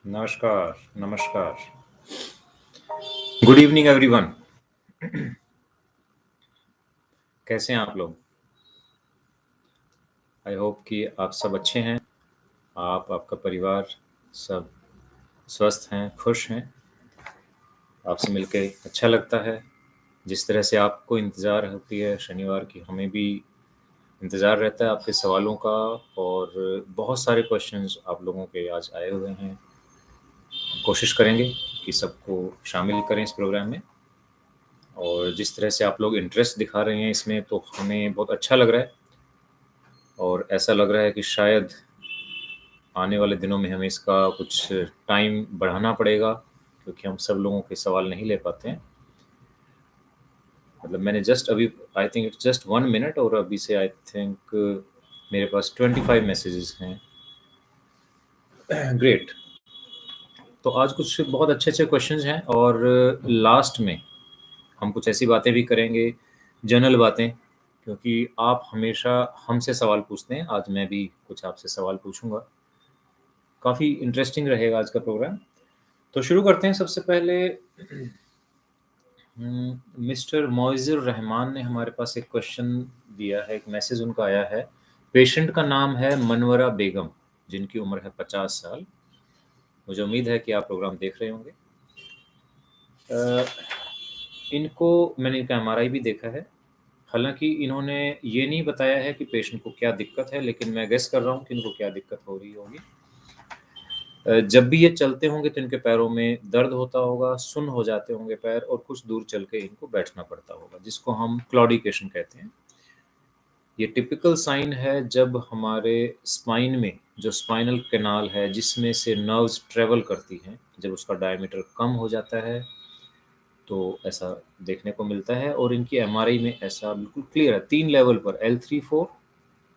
नमस्कार, नमस्कार। Good evening everyone. कैसे हैं आप लोग? आई होप कि आप सब अच्छे हैं। आपका परिवार सब स्वस्थ हैं, खुश हैं। आपसे मिलके अच्छा लगता है। जिस तरह से आपको इंतज़ार होती है शनिवार की, हमें भी इंतज़ार रहता है आपके सवालों का। और बहुत सारे क्वेश्चंस आप लोगों के आज आए हुए हैं। कोशिश करेंगे कि सबको शामिल करें इस प्रोग्राम में। और जिस तरह से आप लोग इंटरेस्ट दिखा रहे हैं इसमें, तो हमें बहुत अच्छा लग रहा है। और ऐसा लग रहा है कि शायद आने वाले दिनों में हमें इसका कुछ टाइम बढ़ाना पड़ेगा, क्योंकि हम सब लोगों के सवाल नहीं ले पाते हैं। मतलब मैंने जस्ट अभी, I think it's just 1 minute, और अभी से आई थिंक मेरे पास 25 मैसेजेस हैं। ग्रेट। तो आज कुछ बहुत अच्छे अच्छे क्वेश्चंस हैं, और लास्ट में हम कुछ ऐसी बातें भी करेंगे, जनरल बातें, क्योंकि आप हमेशा हमसे सवाल पूछते हैं। आज मैं भी कुछ आपसे सवाल पूछूंगा। काफ़ी इंटरेस्टिंग रहेगा आज का प्रोग्राम। तो शुरू करते हैं। सबसे पहले मिस्टर मोइज़ुर रहमान ने हमारे पास एक क्वेश्चन दिया है, एक मैसेज उनका आया है। पेशेंट का नाम है मनवरा बेगम, जिनकी उम्र है 50 साल। मुझे उम्मीद है कि आप प्रोग्राम देख रहे होंगे। अ, इनको मैंने इनका एमआरआई भी देखा है। हालांकि इन्होंने ये नहीं बताया है कि पेशेंट को क्या दिक्कत है, लेकिन मैं गेस कर रहा हूँ कि इनको क्या दिक्कत हो रही होगी। जब भी ये चलते होंगे तो इनके पैरों में दर्द होता होगा, सुन्न हो जाते होंगे पैर, और कुछ दूर चल के इनको बैठना पड़ता होगा, जिसको हम क्लॉडिकेशन कहते हैं। ये टिपिकल साइन है जब हमारे स्पाइन में, जो स्पाइनल कैनाल है जिसमें से नर्व्स ट्रेवल करती हैं, जब उसका डायमीटर कम हो जाता है तो ऐसा देखने को मिलता है। और इनकी एमआरआई में ऐसा बिल्कुल क्लियर है, 3 लेवल पर, L3-4,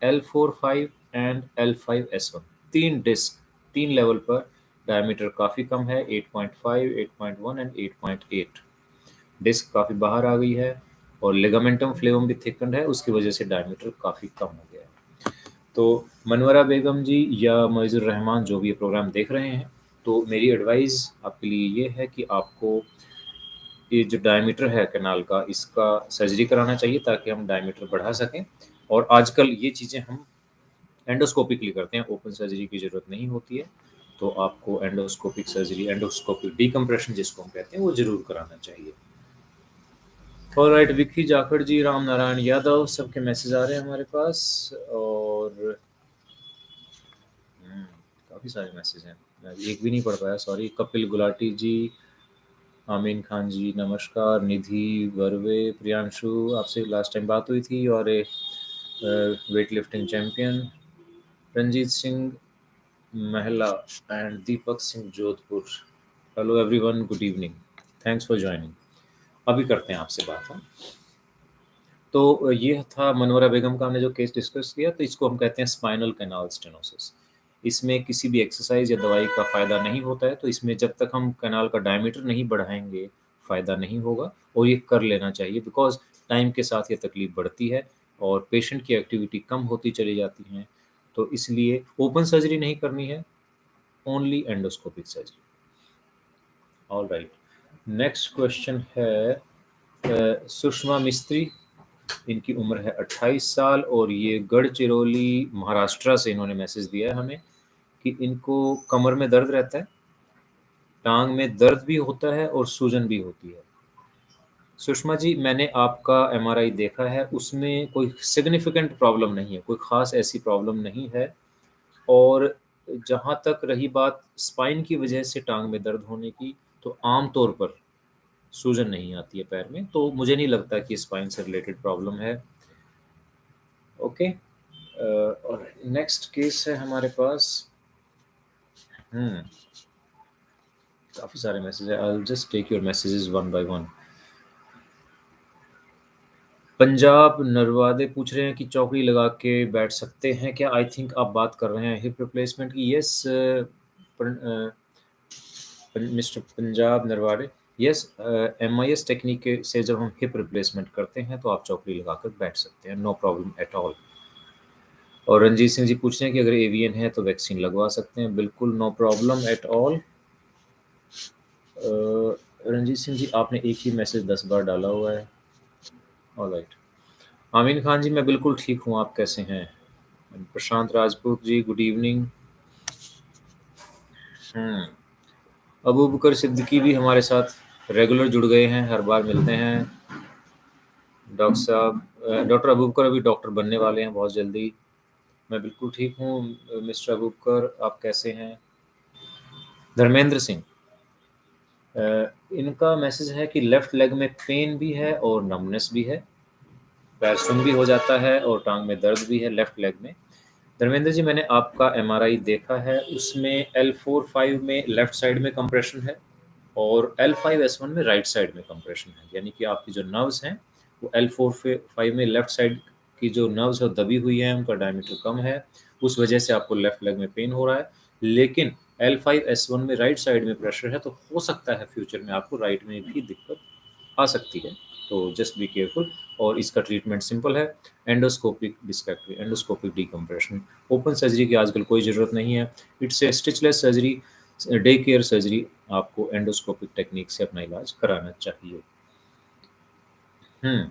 L4-5 and L5-S1, 3 disc, 3 level पर डायमीटर काफ़ी कम है, 8.5, 8.1 एंड 8.8। डिस्क काफ़ी बाहर आ गई है, और लिगामेंटम फ्लेवम भी थिकन्ड है, उसकी वजह से डायमीटर काफ़ी कम हो गया है। तो मनवरा बेगम जी या मोइज़ुर रहमान जो भी ये प्रोग्राम देख रहे हैं, तो मेरी एडवाइस आपके लिए ये है कि आपको ये जो डायमीटर है कैनाल का, इसका सर्जरी कराना चाहिए, ताकि हम डायमीटर बढ़ा सकें। और आजकल ये चीज़ें हम एंडोस्कोपिकली करते हैं, ओपन सर्जरी की ज़रूरत नहीं होती है। तो आपको एंडोस्कोपिक सर्जरी, एंडोस्कोपिक डिकम्प्रेशन जिसको हम कहते हैं, वो ज़रूर कराना चाहिए। ऑलराइट, विक्की जाखड़ जी, राम नारायण यादव, सबके मैसेज आ रहे हैं हमारे पास। और काफ़ी सारे मैसेज हैं, मैं एक भी नहीं पढ़ पाया, सॉरी। कपिल गुलाटी जी, आमीन खान जी, नमस्कार। निधि वर्वे, प्रियांशु, आपसे लास्ट टाइम बात हुई थी, और weightlifting champion Ranjit Singh महिला and Deepak Singh Jodhpur. Hello everyone, good evening, thanks for joining. अभी करते हैं आपसे बात हम। तो ये था मनवरा बेगम का हमने जो केस डिस्कस किया। तो इसको हम कहते हैं स्पाइनल कैनाल स्टेनोसिस। इसमें किसी भी एक्सरसाइज या दवाई का फ़ायदा नहीं होता है। तो इसमें जब तक हम कैनाल का डायमीटर नहीं बढ़ाएंगे, फ़ायदा नहीं होगा। और ये कर लेना चाहिए, बिकॉज टाइम के साथ ये तकलीफ बढ़ती है और पेशेंट की एक्टिविटी कम होती चली जाती है। तो इसलिए ओपन सर्जरी नहीं करनी है, only endoscopic surgery. All right, next question है सुषमा मिस्त्री। इनकी उम्र है 28 साल, और ये गढ़चिरौली महाराष्ट्र से इन्होंने मैसेज दिया है हमें कि इनको कमर में दर्द रहता है, टांग में दर्द भी होता है, और सूजन भी होती है। सुषमा जी, मैंने आपका एमआरआई देखा है, उसमें कोई सिग्निफिकेंट प्रॉब्लम नहीं है, कोई ख़ास ऐसी प्रॉब्लम नहीं है। और जहाँ तक रही बात स्पाइन की वजह से टांग में दर्द होने की, तो आम तौर पर सूजन नहीं आती है पैर में, तो मुझे नहीं लगता कि स्पाइन से रिलेटेड प्रॉब्लम है। ओके। और नेक्स्ट केस है हमारे पास। काफ़ी सारे मैसेज है, I will just take your messages one by one. Punjab Narwade पूछ रहे हैं कि चौकड़ी लगा के बैठ सकते हैं क्या। आई थिंक आप बात कर रहे हैं हिप रिप्लेसमेंट की। Yes mister Punjab Narwade, yes. MIS technique से जब हम हिप रिप्लेसमेंट करते हैं तो आप चौकड़ी लगाकर बैठ सकते हैं, नो प्रॉब्लम एट ऑल। और रंजीत सिंह जी पूछ रहे हैं कि अगर एवीएन है तो वैक्सीन लगवा सकते हैं, बिल्कुल no problem at all. Ranjit Singh ji, आपने एक ही मैसेज 10 बार डाला हुआ है। ऑलराइट। आमीन खान जी, मैं बिल्कुल ठीक हूँ, आप कैसे हैं? प्रशांत राजपूत जी, गुड इवनिंग। हुँ। अबू बकर सिद्दीकी भी हमारे साथ रेगुलर जुड़ गए हैं, हर बार मिलते हैं। डॉक्टर साहब, डॉक्टर अबू बकर अभी डॉक्टर बनने वाले हैं बहुत जल्दी। मैं बिल्कुल ठीक हूँ मिस्टर अबू बकर, आप कैसे हैं? धर्मेंद्र सिंह, इनका मैसेज है कि लेफ्ट लेग में पेन भी है और नमनेस भी है, पैर सुन्न भी हो जाता है और टांग में दर्द भी है लेफ्ट लेग में। धर्मेंद्र जी, मैंने आपका एमआरआई देखा है, उसमें L4-5 में लेफ्ट साइड में कंप्रेशन है और L5-S1 में राइट साइड में कंप्रेशन है, यानी कि आपकी जो नर्व्स हैं वो L4-5 में लेफ्ट साइड की जो नर्व्स है दबी हुई है, उनका डायमीटर कम है, उस वजह से आपको लेफ्ट लेग में पेन हो रहा है। लेकिन L5-S1 में राइट साइड में प्रेशर है, तो हो सकता है फ्यूचर में आपको राइट में भी दिक्कत आ सकती है, तो जस्ट बी केयरफुल। और इसका ट्रीटमेंट सिंपल है, endoscopic discectomy, endoscopic decompression. Open surgery की आजकल कोई ज़रूरत नहीं है, it's a stitchless surgery, day care surgery. आपको एंडोस्कोपिक टेक्निक से अपना इलाज कराना चाहिए। हम्म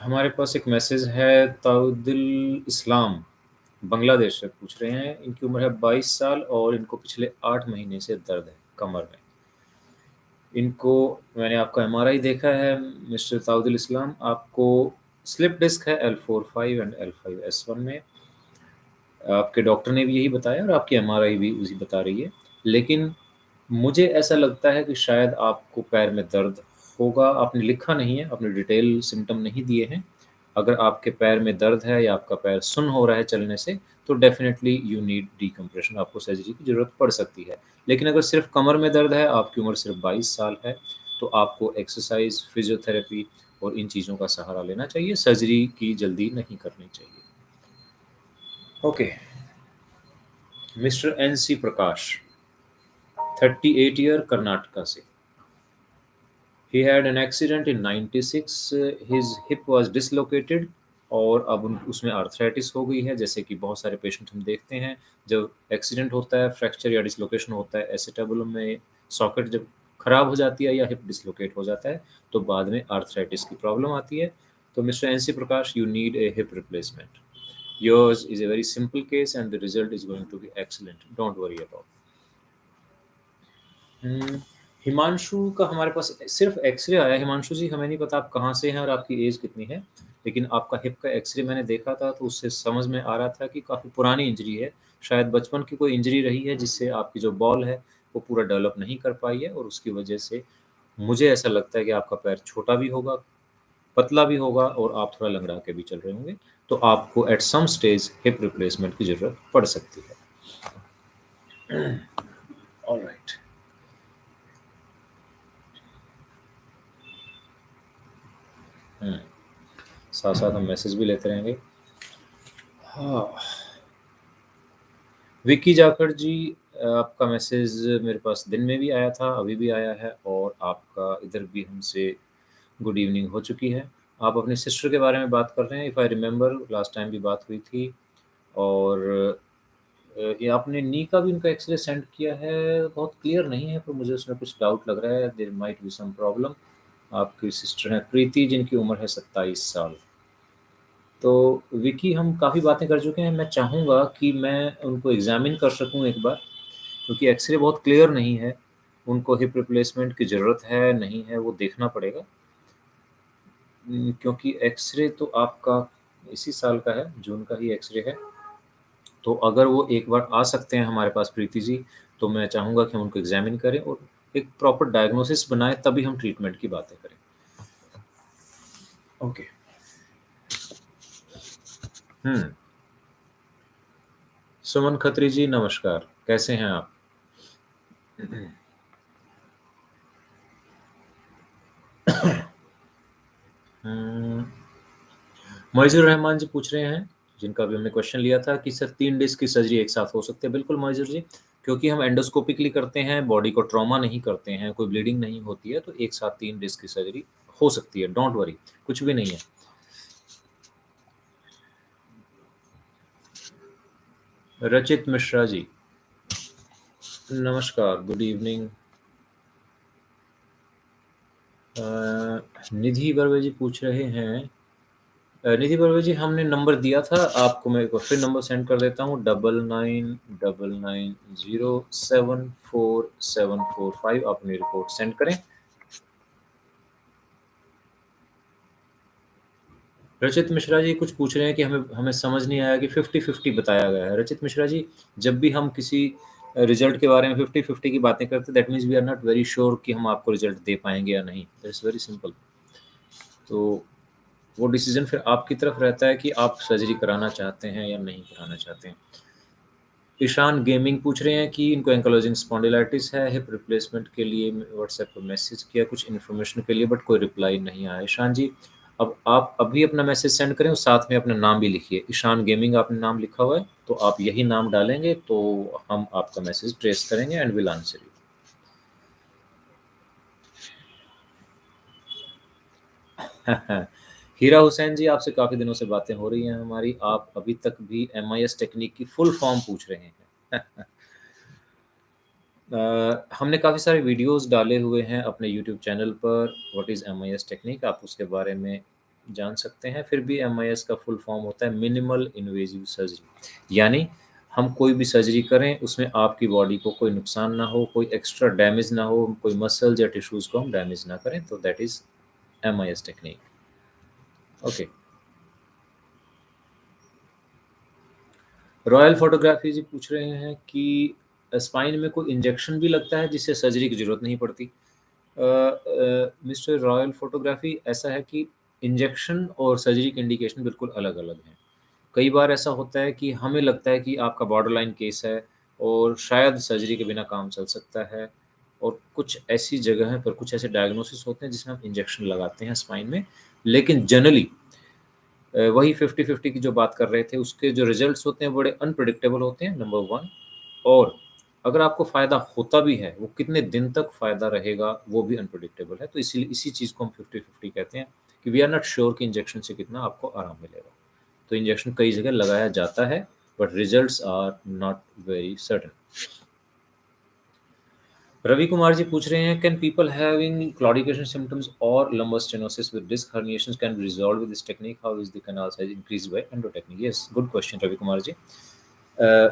हमारे पास एक मैसेज है, ताउदिल इस्लाम बांग्लादेश से पूछ रहे हैं, इनकी उम्र है 22 साल और इनको पिछले 8 महीने से दर्द है कमर में। इनको, मैंने आपका एमआरआई देखा है मिस्टर ताउदुल इस्लाम, आपको स्लिप डिस्क है L4-5 एंड L5-S1 में। आपके डॉक्टर ने भी यही बताया और आपकी एमआरआई भी उसी बता रही है। लेकिन मुझे ऐसा लगता है कि शायद आपको पैर में दर्द होगा, आपने लिखा नहीं है, आपने डिटेल सिम्पटम नहीं दिए हैं। अगर आपके पैर में दर्द है या आपका पैर सुन्न हो रहा है चलने से, तो डेफ़िनिटली यू नीड डिकम्प्रेशन, आपको सर्जरी की ज़रूरत पड़ सकती है। लेकिन अगर सिर्फ़ कमर में दर्द है, आपकी उम्र सिर्फ़ 22 साल है, तो आपको एक्सरसाइज़, फिज़ियोथेरेपी और इन चीज़ों का सहारा लेना चाहिए, सर्जरी की जल्दी नहीं करनी चाहिए। ओके, मिस्टर एनसी प्रकाश, 38 ईयर, कर्नाटका से। He had an accident in 96, his hip was dislocated और अब उसमें आर्थराइटिस हो गई है, जैसे कि बहुत सारे पेशेंट हम देखते हैं, जब एक्सीडेंट होता है, फ्रैक्चर या डिसलोकेशन होता है, एसिटाबुलम में सॉकेट जब खराब हो जाती है या हिप डिसलोकेट हो जाता है, तो बाद में आर्थराइटिस की प्रॉब्लम आती है। तो mister NC Prakash, you need a hip replacement. Yours is a very simple case and the result is going to be excellent, don't worry at all. हुँ, हिमांशु का हमारे पास सिर्फ़ एक्स-रे आया है। हिमांशु जी, हमें नहीं पता आप कहाँ से हैं और आपकी एज कितनी है, लेकिन आपका हिप का एक्स-रे मैंने देखा था, तो उससे समझ में आ रहा था कि काफ़ी पुरानी इंजरी है। शायद बचपन की कोई इंजरी रही है, जिससे आपकी जो बॉल है, वो पूरा डेवलप नहीं कर पाई है और उसकी वजह से मुझे ऐसा लगता है कि आपका पैर छोटा भी होगा, पतला भी होगा और आप थोड़ा लंगड़ा के भी चल रहे होंगे। तो आपको at some stage hip replacement की ज़रूरत पड़ सकती है। ऑलराइट। हुँ, साथ-साथ हम मैसेज भी लेते रहेंगे। हाँ, विक्की जाखड़ जी, आपका मैसेज मेरे पास दिन में भी आया था, अभी भी आया है और आपका इधर भी हमसे गुड इवनिंग हो चुकी है। आप अपनी सिस्टर के बारे में बात कर रहे हैं, if I remember last time भी बात हुई थी। और ये आपने नी का भी उनका एक्स-रे सेंड किया है, बहुत क्लियर नहीं है, पर मुझे उसमें कुछ डाउट लग रहा है, there might be some problem. आपकी सिस्टर हैं प्रीति, जिनकी उम्र है 27 साल। तो विकी, हम काफ़ी बातें कर चुके हैं, मैं चाहूँगा कि मैं उनको एग्ज़ामिन कर सकूँ एक बार, क्योंकि एक्स-रे बहुत क्लियर नहीं है, उनको हिप रिप्लेसमेंट की ज़रूरत है, नहीं है, वो देखना पड़ेगा। क्योंकि एक्स-रे तो आपका इसी साल का है, जून का ही एक्स-रे है, तो अगर वो एक बार आ सकते हैं हमारे पास प्रीति जी, तो मैं चाहूँगा कि हम उनको एग्ज़ामिन करें और एक प्रॉपर डायग्नोसिस बनाएँ, तभी हम ट्रीटमेंट की बातें करें। ओके। हुँ, सुमन खत्री जी, नमस्कार, कैसे हैं आप? हुँ, मोइज़ुर रहमान जी पूछ रहे हैं, जिनका भी हमने क्वेश्चन लिया था कि सर 3 डिस्क की सर्जरी एक साथ हो सकती है। बिल्कुल मोइज़ुर जी, क्योंकि हम एंडोस्कोपिकली करते हैं, बॉडी को ट्रॉमा नहीं करते हैं, कोई ब्लीडिंग नहीं होती है, तो एक साथ 3 डिस्क की सर्जरी हो सकती है, डोंट वरी, कुछ भी नहीं है। रचित मिश्रा जी, नमस्कार, गुड इवनिंग। निधि बर्वे जी पूछ रहे हैं। निधि बर्वे जी, हमने नंबर दिया था आपको, मैं एक बार फिर नंबर सेंड कर देता हूँ, 9999074745। आप अपनी रिपोर्ट सेंड करें। रचित मिश्रा जी कुछ पूछ रहे हैं कि हमें हमें समझ नहीं आया कि 50-50 बताया गया है। रचित मिश्रा जी, जब भी हम किसी रिजल्ट के बारे में 50-50 की बातें करते हैं, that means we are not very sure कि हम आपको रिजल्ट दे पाएँगे या नहीं। That's very simple. तो वो डिसीज़न फिर आपकी तरफ रहता है कि आप सर्जरी कराना चाहते हैं या नहीं कराना चाहते हैं। ईशान गेमिंग पूछ रहे हैं कि इनको एंकाइलोजिंग स्पॉन्डिलाइटिस है, हिप रिप्लेसमेंट के लिए व्हाट्सएप पर मैसेज किया कुछ इन्फॉर्मेशन के लिए, बट कोई रिप्लाई नहीं आया। ईशान जी, अब आप अभी अपना मैसेज सेंड करें और साथ में अपना नाम भी लिखिए। ईशान गेमिंग आपने नाम लिखा हुआ है, तो आप यही नाम डालेंगे तो हम आपका मैसेज ट्रेस करेंगे एंड विल आंसर यू। हीरा हुसैन जी, आपसे काफ़ी दिनों से बातें हो रही हैं हमारी, आप अभी तक भी एमआईएस टेक्निक की फुल फॉर्म पूछ रहे हैं। हमने काफ़ी सारे वीडियोस डाले हुए हैं अपने यूट्यूब चैनल पर, व्हाट इज़ एमआईएस टेक्निक, आप उसके बारे में जान सकते हैं। फिर भी एमआईएस का फुल फॉर्म होता है मिनिमल इन्वेजिव सर्जरी, यानी हम कोई भी सर्जरी करें उसमें आपकी बॉडी को कोई नुकसान ना हो, कोई एक्स्ट्रा डैमेज ना हो, कोई मसल्स या टिश्यूज़ को हम डैमेज ना करें, तो that is MIS technique. Okay. Royal photography ji पूछ रहे हैं कि स्पाइन में कोई इंजेक्शन भी लगता है जिससे सर्जरी की ज़रूरत नहीं पड़ती? मिस्टर रॉयल फोटोग्राफी, ऐसा है कि इंजेक्शन और सर्जरी के इंडिकेशन बिल्कुल अलग-अलग हैं। कई बार ऐसा होता है कि हमें लगता है कि आपका बॉर्डरलाइन केस है और शायद सर्जरी के बिना काम चल सकता है, और कुछ ऐसी जगह पर कुछ ऐसे डायग्नोसिस होते हैं जिसमें हम इंजेक्शन लगाते हैं स्पाइन में। लेकिन जनरली वही 50-50 की जो बात कर रहे थे, उसके जो रिज़ल्ट्स होते हैं बड़े अनप्रेडिक्टेबल होते हैं, नंबर 1। और अगर आपको फ़ायदा होता भी है, वो कितने दिन तक फ़ायदा रहेगा, वो भी अनप्रेडिक्टेबल है। तो इसीलिए इसी चीज़ को हम 50-50 कहते हैं कि वी आर नॉट श्योर कि इंजेक्शन से कितना आपको आराम मिलेगा। तो इंजेक्शन कई जगह लगाया जाता है, but results are not very certain. Ravi Kumar ji पूछ रहे हैं, can people having claudication symptoms और lumbar stenosis with disc herniations can be resolve with this technique? How is the canal size increased by endo technique? Yes, good question, Ravi Kumar ji. Uh,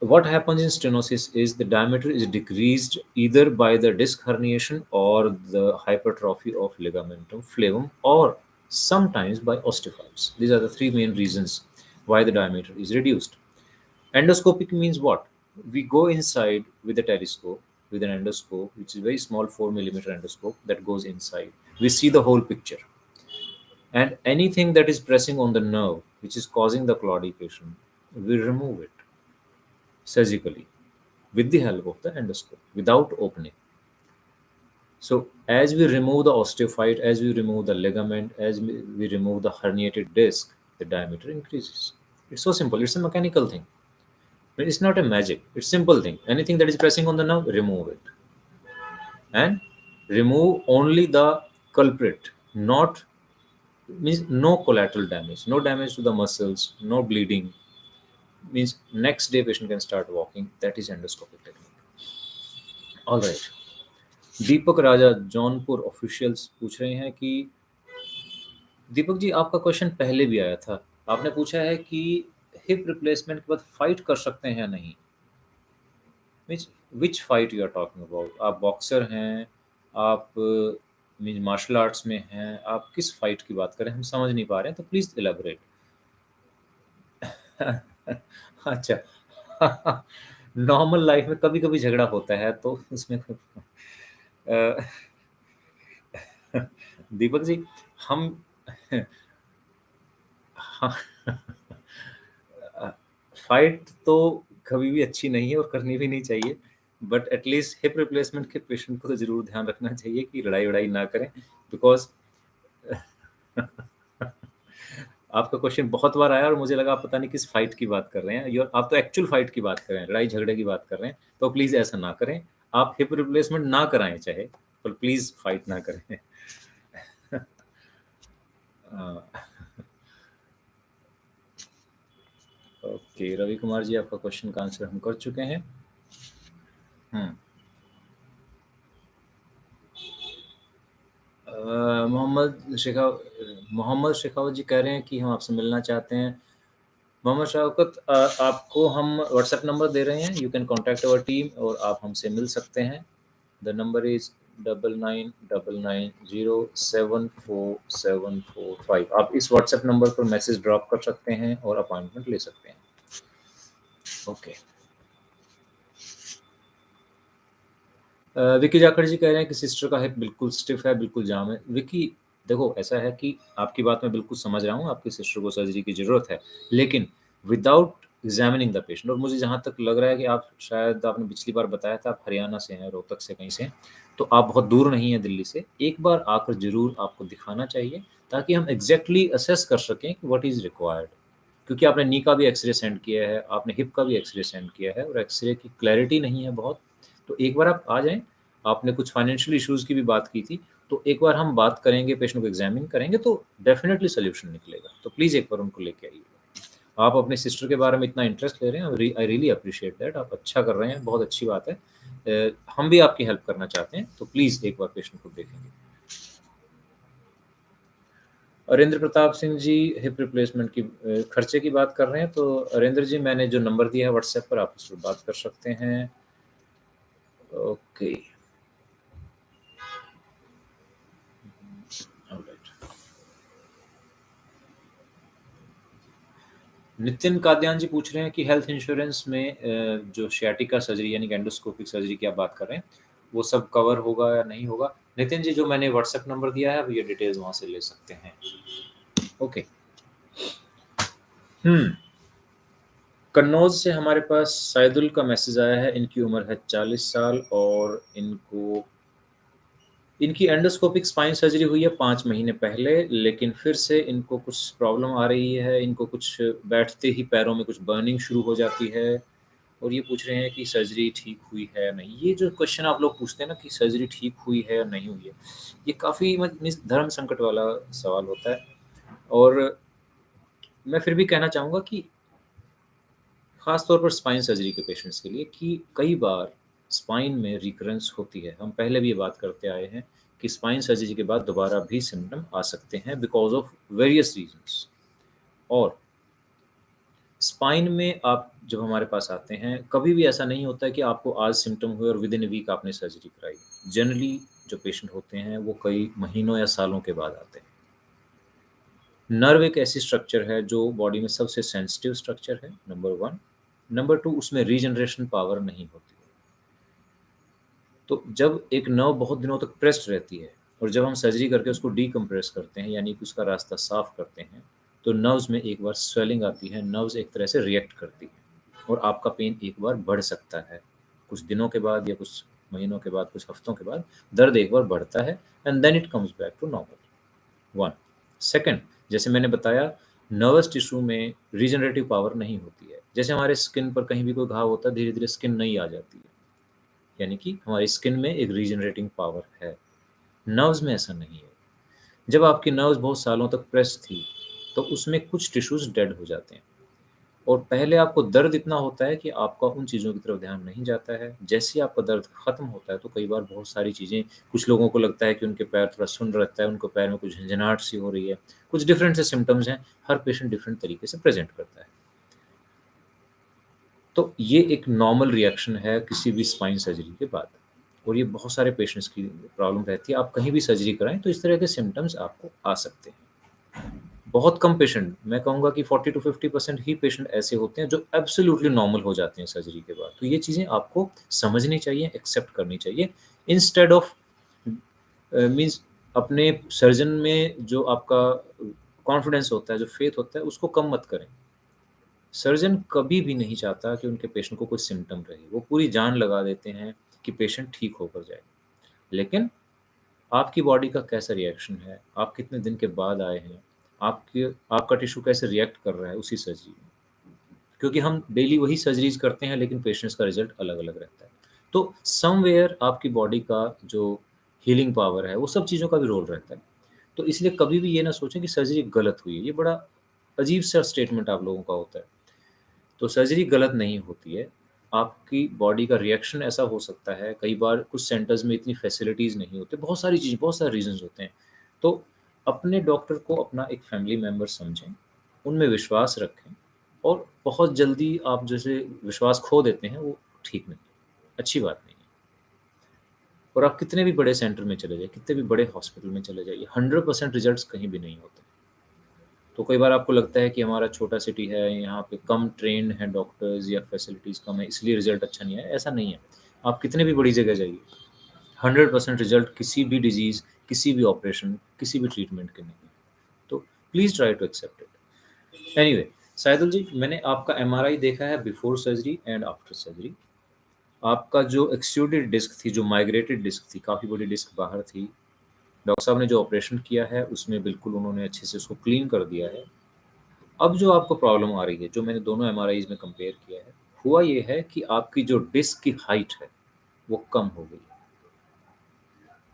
what happens in stenosis is the diameter is decreased either by the disc herniation or the hypertrophy of ligamentum flavum, or sometimes by osteophytes. These are the three main reasons why the diameter is reduced. Endoscopic means what? We go inside with a telescope, with an endoscope, which is a very small 4 millimeter endoscope that goes inside. We see the whole picture. And anything that is pressing on the nerve, which is causing the claudication, we remove it surgically with the help of the endoscope without opening. So, as we remove the osteophyte, as we remove the ligament, as we remove the herniated disc, the diameter increases. It's so simple, it's a mechanical thing. It's not a magic. It's simple thing. Anything that is pressing on the nerve, remove it, and remove only the culprit. Not means no collateral damage, no damage to the muscles, no bleeding. Means next day patient can start walking. That is endoscopic technique. All right. Deepak Raja Jaunpur officials पूछ रहे हैं कि दीपक जी, आपका question पहले भी आया था। आपने पूछा है कि हिप रिप्लेसमेंट के बाद फाइट कर सकते हैं या नहीं। Means which fight you are talking about? आप बॉक्सर हैं, आप मीन मार्शल आर्ट्स में हैं, आप किस फाइट की बात कर रहे हैं, हम समझ नहीं पा रहे हैं, तो प्लीज़ इलैबोरेट। अच्छा। नॉर्मल लाइफ में कभी-कभी झगड़ा होता है, तो उसमें अ, दीपक जी, हम हाँ, फाइट तो कभी भी अच्छी नहीं है और करनी भी नहीं चाहिए, बट एटलीस्ट हिप रिप्लेसमेंट के पेशेंट को तो ज़रूर ध्यान रखना चाहिए कि लड़ाई-वड़ाई ना करें, बिकॉज़ आपका क्वेश्चन बहुत बार आया और मुझे लगा आप पता नहीं किस फाइट की बात कर रहे हैं। आप तो एक्चुअल फाइट की बात कर रहे हैं, लड़ाई-झगड़े की बात कर रहे हैं, तो प्लीज़ ऐसा ना करें। आप हिप रिप्लेसमेंट ना कराएँ चाहे, पर प्लीज़ फाइट ना करें। अ, ओके, रवि कुमार जी, आपका क्वेश्चन का आंसर हम कर चुके हैं। हुँ। मोहम्मद शेखावत जी कह रहे हैं कि हम आपसे मिलना चाहते हैं। मोहम्मद शौकत, आपको हम व्हाट्सएप नंबर दे रहे हैं, you can contact our team और आप हमसे मिल सकते हैं। The number is 9999074745। आप इस व्हाट्सएप नंबर पर मैसेज ड्रॉप कर सकते हैं और अपॉइंटमेंट ले सकते हैं। ओके। विकी जाखड़ जी कह रहे हैं कि सिस्टर का हिप बिल्कुल स्टिफ है, बिल्कुल जाम है। विकी, देखो ऐसा है कि आपकी बात मैं बिल्कुल समझ रहा हूँ, आपकी सिस्टर को सर्जरी की ज़रूरत है। लेकिन विदाउट एग्ज़ामिनिंग द पेशेंट, और मुझे जहाँ तक लग रहा है कि आप शायद आपने पिछली बार बताया था आप हरियाणा से हैं, रोहतक से कहीं से हैं, तो आप बहुत दूर नहीं हैं दिल्ली से। एक बार आकर ज़रूर आपको दिखाना चाहिए ताकि हम एग्ज़ैक्टली असेस कर सकें कि व्हाट इज़ रिक्वायर्ड। क्योंकि आपने नी का भी एक्स-रे सेंड किया है, आपने हिप का भी एक्स-रे सेंड किया है और एक्स-रे की क्लैरिटी नहीं है बहुत। तो एक बार आप आ जाएँ, आपने कुछ फाइनेंशियल इश्यूज़ की भी बात की थी, तो एक बार हम बात करेंगे, पेशेंट को एग्ज़ामिन करेंगे तो डेफ़िनिटली सॉल्यूशन निकलेगा। तो प्लीज़ एक बार उनको लेके आइएगा। आप अपने सिस्टर के बारे में इतना इंटरेस्ट ले रहे हैं, आई रियली अप्रिशिएट दैट, आप अच्छा कर रहे हैं, बहुत अच्छी बात है। हम भी आपकी हेल्प करना चाहते हैं, तो प्लीज़ एक बार पेशेंट को देखेंगे। अरेंद्र प्रताप सिंह जी हिप रिप्लेसमेंट की खर्चे की बात कर रहे हैं, तो अरेंद्र जी मैंने जो नंबर दिया है व्हाट्सएप पर, आप उस पर बात कर सकते हैं। Okay, alright. नितिन कादयान जी पूछ रहे हैं कि हेल्थ इंश्योरेंस में जो सियाटिका सर्जरी यानी कि एंडोस्कोपिक सर्जरी की आप बात कर रहे हैं, वो सब कवर होगा या नहीं होगा? नितिन जी, जो मैंने व्हाट्सएप नंबर दिया है, आप ये डिटेल्स वहाँ से ले सकते हैं। ओके। हुँ। कन्नौज से हमारे पास सैदुल का मैसेज आया है, इनकी उम्र है 40 साल और इनकी एंडोस्कोपिक स्पाइन सर्जरी हुई है 5 महीने पहले, लेकिन फिर से इनको कुछ प्रॉब्लम आ रही है, इनको कुछ बैठते ही पैरों में कुछ बर्निंग शुरू हो जाती है और ये पूछ रहे हैं कि सर्जरी ठीक हुई है या नहीं? ये जो क्वेश्चन आप लोग पूछते हैं ना कि सर्जरी ठीक हुई है या नहीं हुई है, ये काफ़ी मीन्स धर्म संकट वाला सवाल होता है और मैं फिर भी कहना चाहूँगा कि ख़ास तौर पर स्पाइन सर्जरी के पेशेंट्स के लिए कि कई बार स्पाइन में रिकरेंस होती है। हम पहले भी ये बात करते आए हैं कि स्पाइन सर्जरी के बाद दोबारा भी सिम्पटम आ सकते हैं बिकॉज़ ऑफ वेरियस रीज़न्स। और स्पाइन में आप जब हमारे पास आते हैं, कभी भी ऐसा नहीं होता है कि आपको आज सिम्पटम हुए और विदिन अ वीक आपने सर्जरी कराई। जनरली जो पेशेंट होते हैं, वो कई महीनों या सालों के बाद आते हैं। नर्व एक ऐसी स्ट्रक्चर है जो बॉडी में सबसे सेंसिटिव स्ट्रक्चर है, नंबर 1। नंबर 2, उसमें रीजनरेशन पावर नहीं होती है। तो जब एक नर्व बहुत दिनों तक प्रेस्ड रहती है और जब हम सर्जरी करके उसको डीकम्प्रेस करते हैं यानी कि उसका रास्ता साफ करते हैं, तो नर्व्स में एक बार स्वेलिंग आती है, नर्व्स एक तरह से रिएक्ट करती है और आपका पेन एक बार बढ़ सकता है। कुछ दिनों के बाद या कुछ महीनों के बाद, कुछ हफ्तों के बाद दर्द एक बार बढ़ता है and then it comes back to normal. 1। Second, जैसे मैंने बताया, नर्वस टिश्यू में रीजनरेटिव पावर नहीं होती है। जैसे हमारे स्किन पर कहीं भी कोई घाव होता है, धीरे-धीरे स्किन नई आ जाती है। यानी कि हमारी स्किन में एक रीजनरेटिंग पावर है। नर्व्स में ऐसा नहीं है। जब आपकी नर्व्स बहुत सालों तक प्रेस थी, तो उसमें कुछ टिश्यूज़ डेड हो जाते हैं और पहले आपको दर्द इतना होता है कि आपका उन चीज़ों की तरफ ध्यान नहीं जाता है। जैसे ही आपका दर्द खत्म होता है, तो कई बार बहुत सारी चीज़ें, कुछ लोगों को लगता है कि उनके पैर थोड़ा सुन्न रहता है, उनको पैर में कुछ झंझनाहट सी हो रही है। कुछ डिफरेंट से सिम्पटम्स हैं, हर पेशेंट डिफरेंट तरीके से प्रेज़ेंट करता है। तो ये एक नॉर्मल रिएक्शन है किसी भी स्पाइन सर्जरी के बाद और ये बहुत सारे पेशेंट्स की प्रॉब्लम रहती है। आप कहीं भी सर्जरी कराएँ तो इस तरह के सिम्पटम्स आपको आ सकते हैं। बहुत कम पेशेंट, मैं कहूँगा कि 40 टू 50% ही पेशेंट ऐसे होते हैं जो एब्सोल्यूटली नॉर्मल हो जाते हैं सर्जरी के बाद। तो ये चीज़ें आपको समझनी चाहिए, एक्सेप्ट करनी चाहिए इंस्टेड ऑफ मीन्स अपने सर्जन में जो आपका कॉन्फिडेंस होता है, जो फेथ होता है, उसको कम मत करें। सर्जन कभी भी नहीं चाहता कि उनके पेशेंट को कोई सिम्पटम रहे। वो पूरी जान लगा देते हैं कि पेशेंट ठीक होकर जाए। लेकिन आपकी बॉडी का कैसा रिएक्शन है, आप कितने दिन के बाद आए हैं, आपके आपका टिश्यू कैसे रिएक्ट कर रहा है उसी सर्जरी में। क्योंकि हम डेली वही सर्जरीज़ करते हैं लेकिन पेशेंट्स का रिज़ल्ट अलग-अलग रहता है। तो समव्हेयर आपकी बॉडी का जो हीलिंग पावर है, वो सब चीज़ों का भी रोल रहता है। तो इसलिए कभी भी ये ना सोचें कि सर्जरी गलत हुई है। ये बड़ा अजीब-सा स्टेटमेंट आप लोगों का होता है। तो सर्जरी गलत नहीं होती है। आपकी बॉडी का रिएक्शन ऐसा हो सकता है, कई बार कुछ सेंटर्स में इतनी फैसिलिटीज़ नहीं होती, बहुत सारी चीज़, बहुत सारे रीज़न्स होते हैं। तो अपने डॉक्टर को अपना एक फैमिली मेंबर समझें, उनमें विश्वास रखें और बहुत जल्दी आप जैसे विश्वास खो देते हैं, वो ठीक नहीं है, अच्छी बात नहीं है। और आप कितने भी बड़े सेंटर में चले जाइए, कितने भी बड़े हॉस्पिटल में चले जाइए, 100% रिज़ल्ट्स कहीं भी नहीं होते। तो कई बार आपको लगता है कि हमारा छोटा सिटी है, यहाँ पे कम ट्रेन्ड हैं डॉक्टर्स या फैसिलिटीज़ कम है, इसलिए रिज़ल्ट अच्छा नहीं है, ऐसा नहीं है। आप कितने भी बड़ी जगह जाइए, 100% रिज़ल्ट किसी भी डिज़ीज़, किसी भी ऑपरेशन, किसी भी ट्रीटमेंट के नहीं है। तो please try to accept it. Anyway, Saidul ji, मैंने आपका एमआरआई देखा है before surgery and after surgery. आपका जो एक्सट्रूडेड डिस्क थी, जो माइग्रेटेड डिस्क थी, काफ़ी बड़ी डिस्क बाहर थी। डॉक्टर साहब ने जो ऑपरेशन किया है, उसमें बिल्कुल उन्होंने अच्छे से उसको क्लीन कर दिया है। अब जो आपको प्रॉब्लम आ रही है, जो मैंने दोनों एमआरआईज़ में कंपेयर किया है, हुआ ये है कि आपकी जो डिस्क की हाइट है, वो कम हो गई है।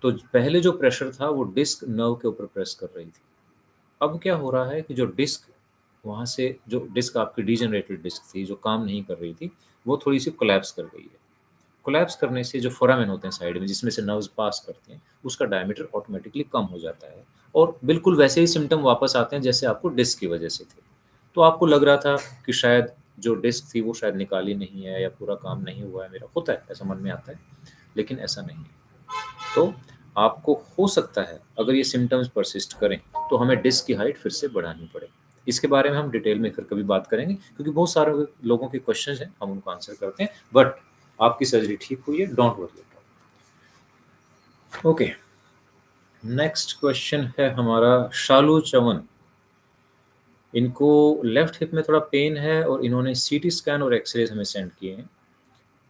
तो पहले जो प्रेशर था, वो डिस्क नर्व के ऊपर प्रेस कर रही थी। अब क्या हो रहा है कि जो डिस्क वहाँ से जो डिस्क आपकी डिजेनरेटेड डिस्क थी, जो काम नहीं कर रही थी, वो थोड़ी-सी कोलैप्स कर गई है। कोलैप्स करने से जो फोरामेन होते हैं साइड में, जिसमें से नर्व्स पास करते हैं, उसका डायमीटर ऑटोमैटिकली कम हो जाता है और बिल्कुल वैसे ही सिम्पटम वापस आते हैं, जैसे आपको डिस्क की वजह से थे। तो आपको लग रहा था कि शायद जो डिस्क थी, वो शायद निकाली नहीं है या पूरा काम नहीं हुआ है मेरा, होता है, ऐसा मन में आता है, लेकिन ऐसा नहीं है। तो आपको हो सकता है, अगर ये सिम्पटम्स परसिस्ट करें, तो हमें डिस्क की हाइट फिर से बढ़ानी पड़े। इसके बारे में हम डिटेल में फिर कभी बात करेंगे, क्योंकि बहुत सारे लोगों के क्वेश्चंस हैं, हम उनको आंसर करते हैं। बट आपकी सर्जरी ठीक हुई है, don't worry about it. Okay, next question है हमारा शालू चवन। इनको लेफ्ट हिप में थोड़ा पेन है और इन्होंने सीटी स्कैन और एक्सरेज हमें सेंड किए हैं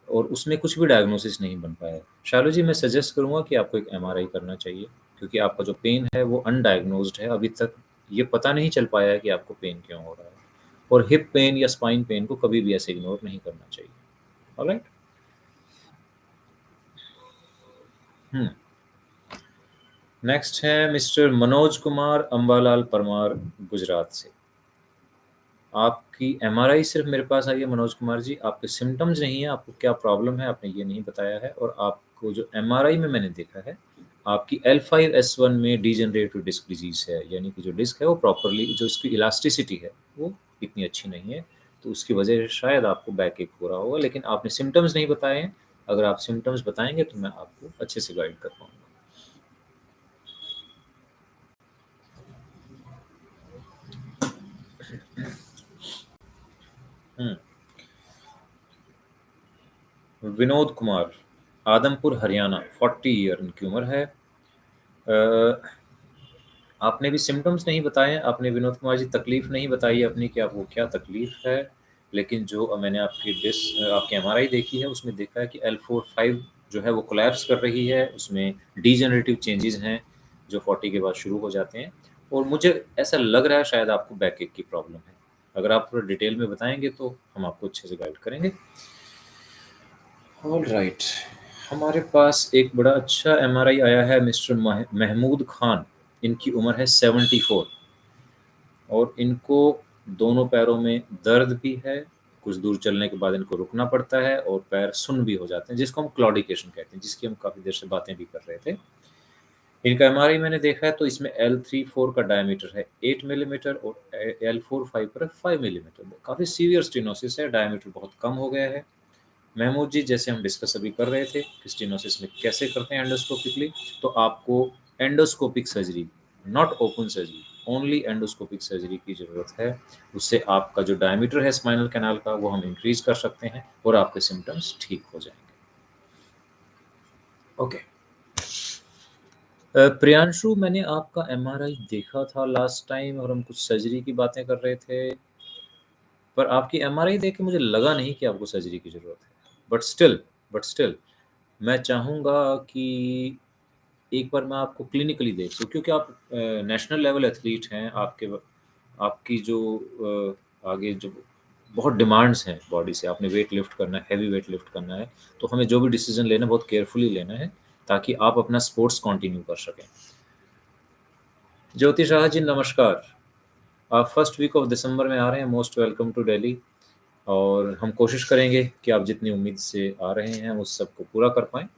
और उसमें कुछ भी डायग्नोसिस नहीं बन पाया है। शालू जी, मैं सजेस्ट करूँगा कि आपको एक एमआरआई करना चाहिए, क्योंकि आपका जो पेन है वो अनडायग्नोज्ड है। अभी तक ये पता नहीं चल पाया है कि आपको पेन क्यों हो रहा है, और हिप पेन या स्पाइन पेन को कभी भी ऐसे इग्नोर नहीं करना चाहिए। ऑलराइट। हुँ। नेक्स्ट है मिस्टर मनोज कुमार अंबालाल परमार, गुजरात से। आपकी एमआरआई सिर्फ़ मेरे पास आई है मनोज कुमार जी, आपके सिम्पटम्स नहीं है, आपको क्या प्रॉब्लम है आपने ये नहीं बताया है, और आपको जो एमआरआई में मैंने देखा है, आपकी L5-S1 में डीजेनरेटिव डिस्क डिज़ीज़ है, यानी कि जो डिस्क है वो प्रॉपरली, जो इसकी इलास्टिसिटी है, वो इतनी अच्छी नहीं है, तो उसकी वजह से शायद आपको बैक एक हो रहा होगा, लेकिन आपने सिम्पटम्स नहीं बताए हैं। अगर आप सिम्पटम्स बताएँगे तो मैं आपको अच्छे से गाइड कर पाऊँगा। हुँ। विनोद कुमार, आदमपुर हरियाणा, 40 ईयर इनकी उम्र है। अ, आपने भी सिम्पटम्स नहीं बताए हैं, आपने विनोद कुमार जी तकलीफ़ नहीं बताई है अपनी कि आपको क्या तकलीफ़ है, लेकिन जो मैंने आपकी एमआरआई देखी है, उसमें देखा है कि L4-5 जो है वो कोलैप्स कर रही है, उसमें डिजेनरेटिव चेंजेज़ हैं, जो 40 के बाद शुरू हो जाते हैं, और मुझे ऐसा लग रहा है शायद आपको बैक एक की प्रॉब्लम है। अगर आप थोड़ा डिटेल में बताएँगे तो हम आपको अच्छे से गाइड करेंगे। ऑलराइट, हमारे पास एक बड़ा अच्छा एमआरआई आया है मिस्टर महमूद खान। इनकी उम्र है 74 और इनको दोनों पैरों में दर्द भी है, कुछ दूर चलने के बाद इनको रुकना पड़ता है और पैर सुन्न भी हो जाते हैं, जिसको हम क्लॉडिकेशन कहते हैं, जिसकी हम काफ़ी देर से बातें भी कर रहे थे। इनका एमआरआई मैंने देखा है तो इसमें L3-4 का डायमीटर है 8 मिलीमीटर और L4-5 पर है 5 मिलीमीटर। काफ़ी सीवियर स्टेनोसिस है, डायमीटर बहुत कम हो गया है। महमूद जी, जैसे हम डिस्कस अभी कर रहे थे कि स्टेनोसिस में कैसे करते हैं एंडोस्कोपिकली, तो आपको endoscopic surgery, not open surgery, only endoscopic surgery की ज़रूरत है। उससे आपका जो डायमीटर है स्पाइनल कैनाल का, वो हम इंक्रीज़ कर सकते हैं और आपके सिम्पटम्स ठीक हो जाएँगे। ओके। प्रियांशु, मैंने आपका एमआरआई देखा था लास्ट टाइम और हम कुछ सर्जरी की बातें कर रहे थे, पर आपकी एमआरआई देख के मुझे लगा नहीं कि आपको सर्जरी की ज़रूरत है। बट स्टिल बट स्टिल मैं चाहूँगा कि एक बार मैं आपको क्लिनिकली देख लूँ, क्योंकि आप नेशनल लेवल एथलीट हैं, आपकी जो आगे जो बहुत डिमांड्स हैं बॉडी से, आपने वेट लिफ्ट करना है, हेवी वेट लिफ्ट करना है, तो हमें जो भी डिसीज़न लेना है बहुत केयरफुली लेना है, ताकि आप अपना स्पोर्ट्स कंटिन्यू कर सकें। ज्योति शाह जी, नमस्कार। आप फर्स्ट वीक ऑफ दिसंबर में आ रहे हैं, मोस्ट वेलकम टू दिल्ली। और हम कोशिश करेंगे कि आप जितनी उम्मीद से आ रहे हैं उस सबको पूरा कर पाएँ।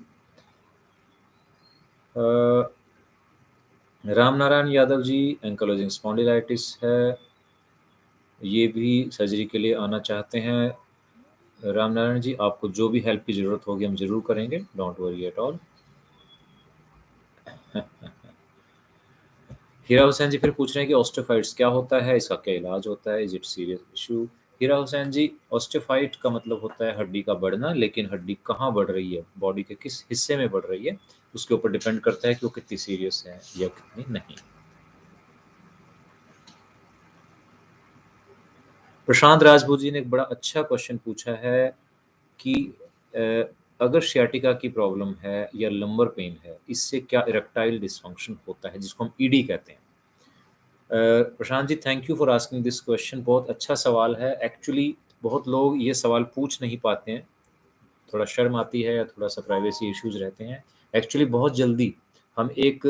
राम नारायण यादव जी, एंकाइलोजिंग स्पॉन्डिलाइटिस है, ये भी सर्जरी के लिए आना चाहते हैं। राम नारायण जी, आपको जो भी हेल्प की ज़रूरत होगी हम ज़रूर करेंगे, डोंट वरी एट ऑल। हीरा हुसैन जी फिर पूछ रहे हैं कि ऑस्टियोफाइट्स क्या होता है? इसका क्या इलाज होता है? Is it serious issue? Heera Hussain ji, osteophyte का मतलब होता है हड्डी का बढ़ना, लेकिन हड्डी कहाँ बढ़ रही है, बॉडी के किस हिस्से में बढ़ रही है, उसके ऊपर डिपेंड करता है कि वो कितनी सीरियस है या कितनी नहीं। प्रशांत राजपूत जी ने एक बड़ा अच्छा क्वेश्चन पूछा है कि अ, अगर सियाटिका की प्रॉब्लम है या लंबर पेन है, इससे क्या इरेक्टाइल डिसफंक्शन होता है, जिसको हम ईडी कहते हैं? Prashant ji, thank you for asking this question. बहुत अच्छा सवाल है। एक्चुअली बहुत लोग ये सवाल पूछ नहीं पाते हैं, थोड़ा शर्म आती है या थोड़ा-सा प्राइवेसी इश्यूज़ रहते हैं। एक्चुअली बहुत जल्दी हम एक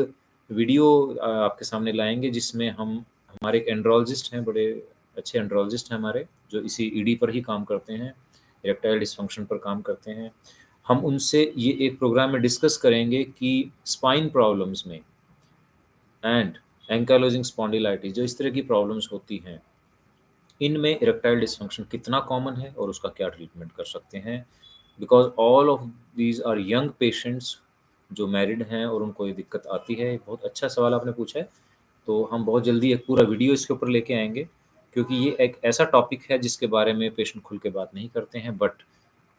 वीडियो आपके सामने लाएँगे जिसमें हम हमारे एक एंड्रोलॉजिस्ट हैं, बड़े अच्छे एंड्रोलॉजिस्ट हैं हमारे, जो इसी ईडी पर ही काम करते हैं, इरेक्टाइल डिसफंक्शन पर काम करते हैं। हम उनसे ये एक प्रोग्राम में डिस्कस करेंगे कि स्पाइन प्रॉब्लम्स में एंड एंकाइलोजिंग स्पॉन्डिलाइटिस, जो इस तरह की प्रॉब्लम्स होती हैं, इनमें इरेक्टाइल डिसफंक्शन कितना कॉमन है और उसका क्या ट्रीटमेंट कर सकते हैं। Because all of these are young patients जो मैरिड हैं और उनको ये दिक्कत आती है। बहुत अच्छा सवाल आपने पूछा है। तो हम बहुत जल्दी एक पूरा वीडियो इसके ऊपर लेके आएँगे, क्योंकि ये एक ऐसा टॉपिक है जिसके बारे में पेशेंट खुल के बात नहीं करते हैं, but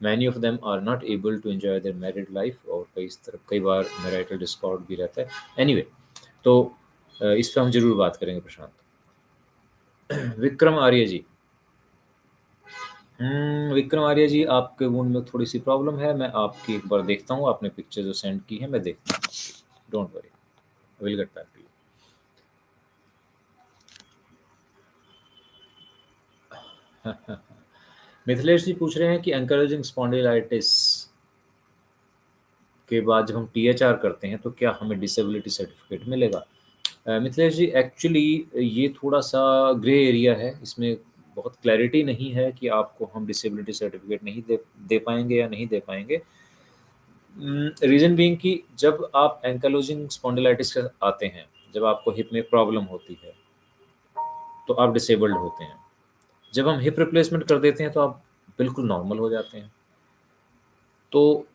many of them are not able to enjoy their married life, और कई बार मैरिटल डिस्कॉर्ड भी रहता है। एनीवे, तो इस पे हम ज़रूर बात करेंगे प्रशांत। विक्रम आर्य जी। विक्रम आर्य जी, आपके वुंड में थोड़ी-सी प्रॉब्लम है। मैं आपकी एक बार देखता हूँ, आपने पिक्चर जो सेंड की है, मैं देखता हूँ आपकी। Don't worry, I will get back to you. Mithilesh ji पूछ रहे हैं कि एंकाइलोजिंग स्पॉन्डिलाइटिस के बाद जब हम टीएचआर करते हैं, तो क्या हमें डिसेबिलिटी सर्टिफ़िकेट मिलेगा? मिथिलेश जी, एक्चुअली ये थोड़ा-सा ग्रे एरिया है। इसमें बहुत क्लैरिटी नहीं है कि आपको हम डिसेबिलिटी सर्टिफ़िकेट नहीं दे दे पाएँगे या नहीं दे पाएँगे। रीज़न बीइंग कि जब आप एंकाइलोजिंग स्पॉन्डिलाइटिस के आते हैं, जब आपको हिप में प्रॉब्लम होती है, तो आप डिसेबल्ड होते हैं। जब हम हिप रिप्लेसमेंट कर देते हैं, तो आप बिल्कुल नॉर्मल हो जाते हैं। तो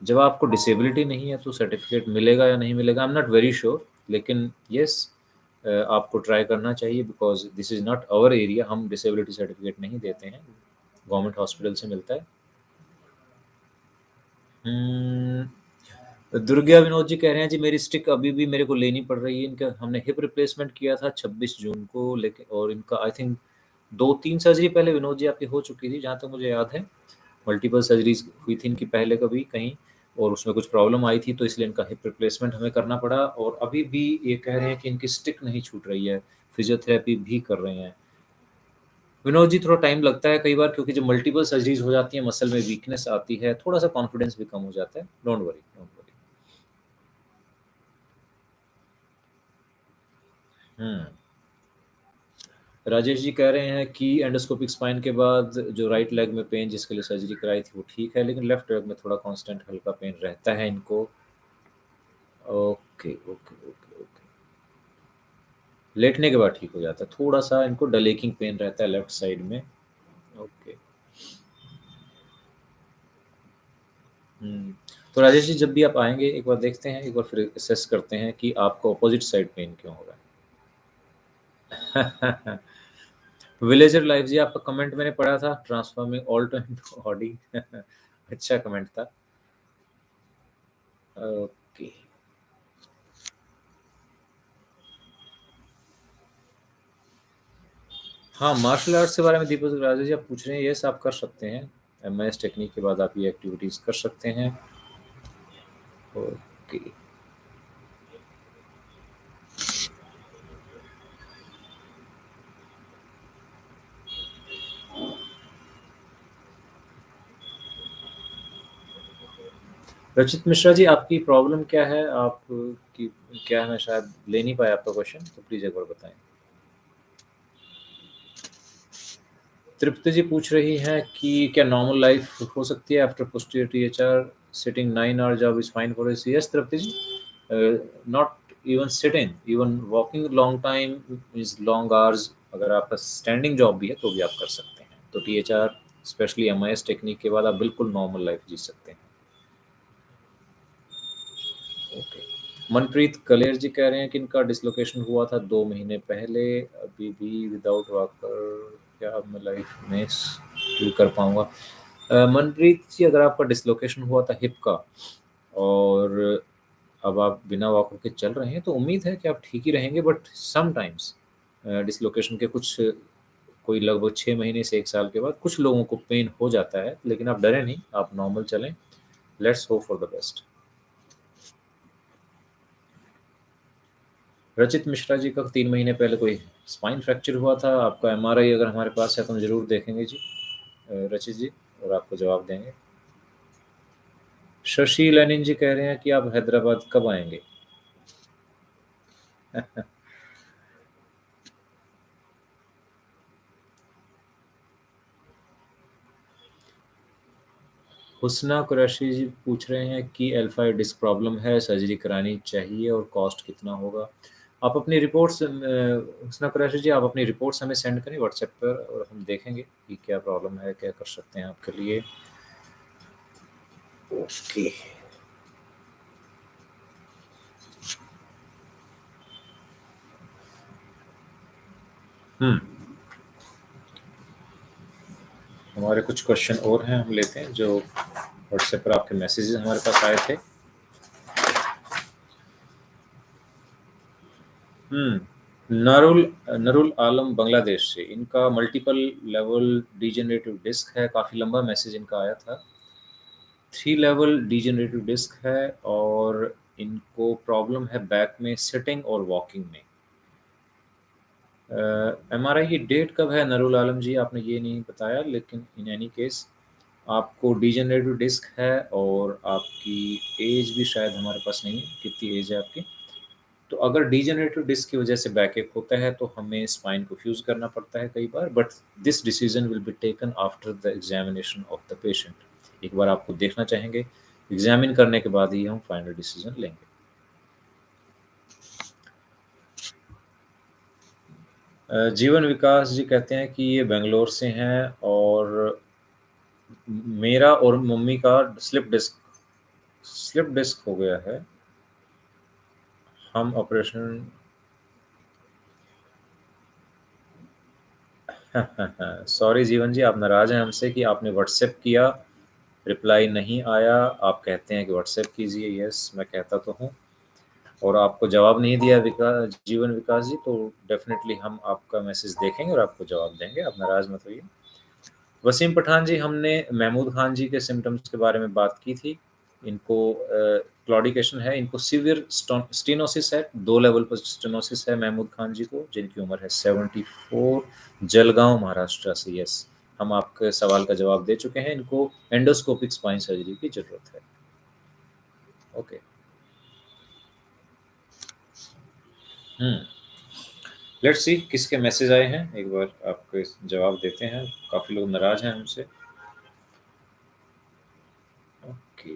जब आपको डिसेबिलिटी नहीं है, तो सर्टिफ़िकेट मिलेगा या नहीं मिलेगा, I am not very sure, लेकिन येस, आपको ट्राई करना चाहिए, because this is not our area. हम डिसेबिलिटी सर्टिफ़िकेट नहीं देते हैं, गवर्नमेंट हॉस्पिटल से मिलता है। दुर्गा विनोद जी कह रहे हैं जी, मेरी स्टिक अभी भी मेरे को लेनी पड़ रही है। इनका हमने हिप रिप्लेसमेंट किया था 26 जून को, लेकिन और इनका आई थिंक 2-3 सर्जरी पहले विनोद जी आपकी हो चुकी थी, जहाँ तक मुझे याद है। मल्टीपल सर्जरीज़ हुई थी इनकी पहले कभी कहीं, और उसमें कुछ प्रॉब्लम आई थी, तो इसलिए इनका हिप रिप्लेसमेंट हमें करना पड़ा, और अभी भी ये कह रहे हैं कि इनकी स्टिक नहीं छूट रही है, फिज़ियोथेरेपी भी कर रहे हैं। विनोद जी, थोड़ा टाइम लगता है कई बार, क्योंकि जब मल्टीपल सर्जरीज़ हो जाती हैं, मसल में वीकनेस आती है, थोड़ा-सा कॉन्फिडेंस भी कम हो जाता है। Don't worry, don't worry. हुँ। राजेश जी कह रहे हैं कि एंडोस्कोपिक स्पाइन के बाद जो राइट लेग में पेन जिसके लिए सर्जरी कराई थी वो ठीक है, लेकिन लेफ्ट लेग में थोड़ा कांस्टेंट हल्का पेन रहता है इनको। Okay, okay, okay, okay. लेटने के बाद ठीक हो जाता है। थोड़ा-सा इनको डलेकिंग पेन रहता है लेफ्ट साइड में। ओके। हुँ। तो राजेश जी, जब भी आप आएँगे एक बार देखते हैं, एक बार फिर असेस करते हैं कि आपको अपोज़िट साइड पेन क्यों हो रहा है। विलेजर लाइफ जी, आपका कमेंट मैंने पढ़ा था, ट्रांसफॉर्मिंग ऑल्टो इंटू ऑडी। अच्छा कमेंट था। ओके। हाँ, मार्शल आर्ट्स के बारे में दीपक राजा जी आप पूछ रहे हैं, यस आप कर सकते हैं। एमआईएस टेक्निक के बाद आप ये एक्टिविटीज़ कर सकते हैं। ओके। रचित मिश्रा जी, आपकी प्रॉब्लम क्या है? आप की क्या है, मैं शायद ले नहीं पाया आपका क्वेश्चन, तो प्लीज़ एक बार बताएँ। तृप्ति जी पूछ रही हैं कि क्या नॉर्मल लाइफ हो सकती है after posterior THR? Sitting 9 hour job is fine for us. Yes Tripti ji, not even sitting, even walking long time is long hours. अगर आपका स्टैंडिंग जॉब भी है तो भी आप कर सकते हैं। तो टीएचआर स्पेशली एमआईएस टेक्निक के बाद आप बिल्कुल नॉर्मल लाइफ जी सकते हैं। ओके। मनप्रीत कलेर जी कह रहे हैं कि इनका डिसलोकेशन हुआ था 2 महीने पहले, अभी भी विदाउट वॉकर, क्या अब मैं लाइफ में स्टिल कर पाऊंगा? मनप्रीत जी, अगर आपका डिसलोकेशन हुआ था हिप का और अब आप बिना वॉकर के चल रहे हैं तो उम्मीद है कि आप ठीक ही रहेंगे। बट समटाइम्स डिसलोकेशन के कुछ, कोई लगभग 6 महीने से 1 साल के बाद कुछ लोगों को पेन हो जाता है, लेकिन आप डरें नहीं, आप नॉर्मल चलें। Let's hope for the best. रचित मिश्रा जी का 3 महीने पहले कोई स्पाइन फ्रैक्चर हुआ था। आपका एमआरआई अगर हमारे पास है तो हम ज़रूर देखेंगे जी, रचित जी, और आपको जवाब देंगे। शशि लेनिन जी कह रहे हैं कि आप हैदराबाद कब आएंगे? हुस्ना कुरैशी जी पूछ रहे हैं कि L5 डिस्क प्रॉब्लम है, सर्जरी करानी चाहिए और कॉस्ट कितना होगा? आप अपनी रिपोर्ट्स, हुस्ना कुरैशी जी, आप अपनी रिपोर्ट्स हमें सेंड करें व्हाट्सएप पर और हम देखेंगे कि क्या प्रॉब्लम है, क्या कर सकते हैं आपके लिए। ओके। हम्म हमारे कुछ क्वेश्चन और हैं, हम लेते हैं जो व्हाट्सएप पर आपके मैसेजेस हमारे पास आए थे। नरुल नरुल आलम बांग्लादेश से, इनका मल्टीपल लेवल डीजेनरेटिव डिस्क है। काफ़ी लंबा मैसेज इनका आया था। 3 लेवल डीजेनरेटिव डिस्क है और इनको प्रॉब्लम है बैक में, सिटिंग और वॉकिंग में। एमआरआई की डेट कब है नरुल आलम जी, आपने ये नहीं बताया, लेकिन इन एनी केस आपको डीजेनरेटिव डिस्क है और आपकी एज भी शायद हमारे पास नहीं है, कितनी एज है आपकी? तो अगर डीजेनरेटिव डिस्क की वजह से बैकएक होता है तो हमें स्पाइन को फ्यूज करना पड़ता है कई बार, but this decision will be taken after the examination of the patient. एक बार आपको देखना चाहेंगे, एग्जामिन करने के बाद ही हम फाइनल डिसीजन लेंगे। जीवन विकास जी कहते हैं कि ये बेंगलोर से हैं और मेरा और मम्मी का स्लिप डिस्क हो गया है। हम ऑपरेशन सॉरी जीवन जी, आप नाराज हैं हमसे कि आपने व्हाट्सएप किया, रिप्लाई नहीं आया। आप कहते हैं कि व्हाट्सएप कीजिए, यस मैं कहता तो हूँ, और आपको जवाब नहीं दिया जीवन विकास जी, तो डेफिनेटली हम आपका मैसेज देखेंगे और आपको जवाब देंगे, आप नाराज मत होइए। वसीम पठान जी, हमने महमूद खान जी के सिम्टम्स के बारे में बात की थी। इनको क्लॉडिकेशन है, इनको सीवियर स्टेनोसिस है, 2 लेवल पर स्टेनोसिस है महमूद खान जी को, जिनकी उम्र है 74, जलगांव महाराष्ट्र से। यस, हम आपके सवाल का जवाब दे चुके हैं, इनको एंडोस्कोपिक स्पाइन सर्जरी की जरूरत है। ओके। हम्म लेट्स सी किसके मैसेज आए हैं, एक बार आपको जवाब देते हैं। काफ़ी लोग नाराज हैं हमसे। ओके।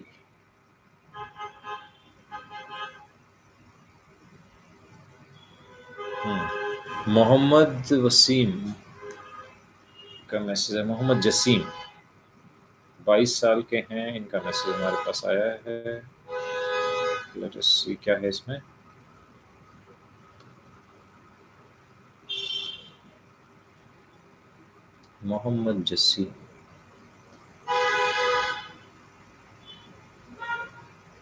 मोहम्मद वसीम का मैसेज है, मोहम्मद जसीम 22 साल के हैं, इनका मैसेज हमारे पास आया है। लेट अस सी क्या है इसमें। मोहम्मद जसीम,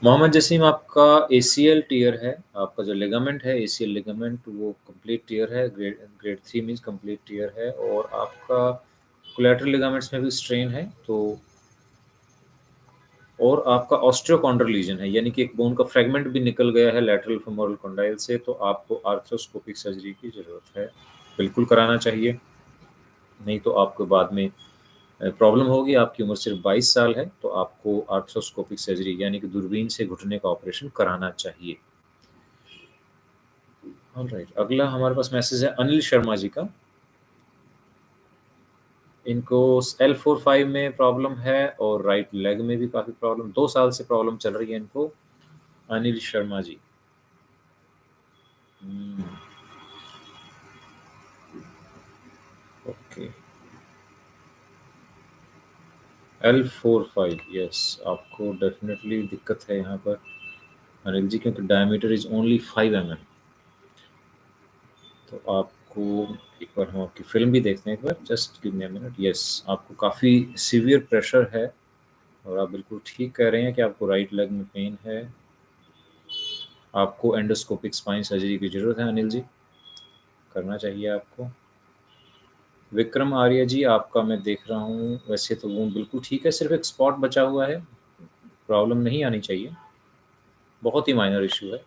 मोहम्मद जसीम, आपका एसीएल टीयर है। आपका जो लिगामेंट है, एसीएल लिगामेंट, वो कंप्लीट टीयर है। Grade grade 3 means complete tear है, और आपका कोलैटरल लिगामेंट्स में भी स्ट्रेन है। तो और आपका ऑस्टियोकॉन्ड्रल लीजन है, यानी कि एक बोन का फ्रेगमेंट भी निकल गया है लैटरल फेमोरल कॉन्डाइल से, तो आपको आर्थ्रोस्कोपिक सर्जरी की ज़रूरत है। बिल्कुल कराना चाहिए, नहीं तो आपको बाद में प्रॉब्लम होगी। आपकी उम्र सिर्फ 22 साल है, तो आपको आर्थ्रोस्कोपिक सर्जरी यानी कि दूरबीन से घुटने का ऑपरेशन कराना चाहिए। ऑलराइट, अगला हमारे पास मैसेज है अनिल शर्मा जी का। इनको L4-5 में प्रॉब्लम है और राइट लेग में भी काफ़ी प्रॉब्लम, 2 साल से प्रॉब्लम चल रही है इनको। अनिल शर्मा जी। हुँ, ओके। L4-5 यस, आपको डेफ़िनेटली दिक्कत है यहाँ पर अनिल जी, क्योंकि डायमीटर इज़ ओनली 5 mm। तो आपको एक बार हम आपकी फ़िल्म भी देखते हैं एक बार, just give me a minute. Yes, आपको काफ़ी सीवियर प्रेशर है और आप बिल्कुल ठीक कह रहे हैं कि आपको राइट लेग में पेन है। आपको एंडोस्कोपिक स्पाइन सर्जरी की ज़रूरत है अनिल जी, करना चाहिए आपको। विक्रम आर्य जी, आपका मैं देख रहा हूँ, वैसे तो वुंड बिल्कुल ठीक है, सिर्फ़ एक स्पॉट बचा हुआ है, प्रॉब्लम नहीं आनी चाहिए, बहुत ही माइनर इश्यू है।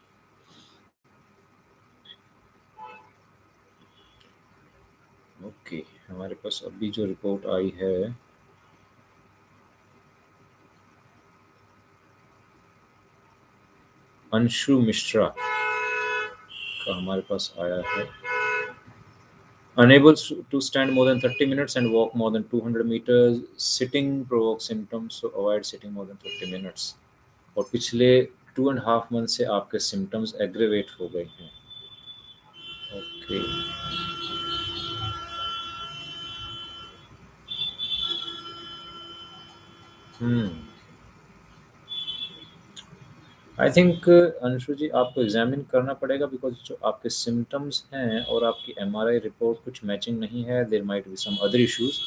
ओके, हमारे पास अभी जो रिपोर्ट आई है, अंशु मिश्रा का हमारे पास आया है। Unable to stand more than 30 minutes and walk more than 200 meters. Sitting provokes symptoms, so avoid sitting more than 30 minutes. और पिछले 2.5 मंथ से आपके सिम्टम्स एग्रेवेट हो गए हैं। Okay. Hmm, I think Anshu ji, आपको एग्जामिन करना पड़ेगा, बिकॉज जो आपके सिम्टम्स हैं और आपकी एमआरआई रिपोर्ट कुछ मैचिंग नहीं है, there might be some other issues.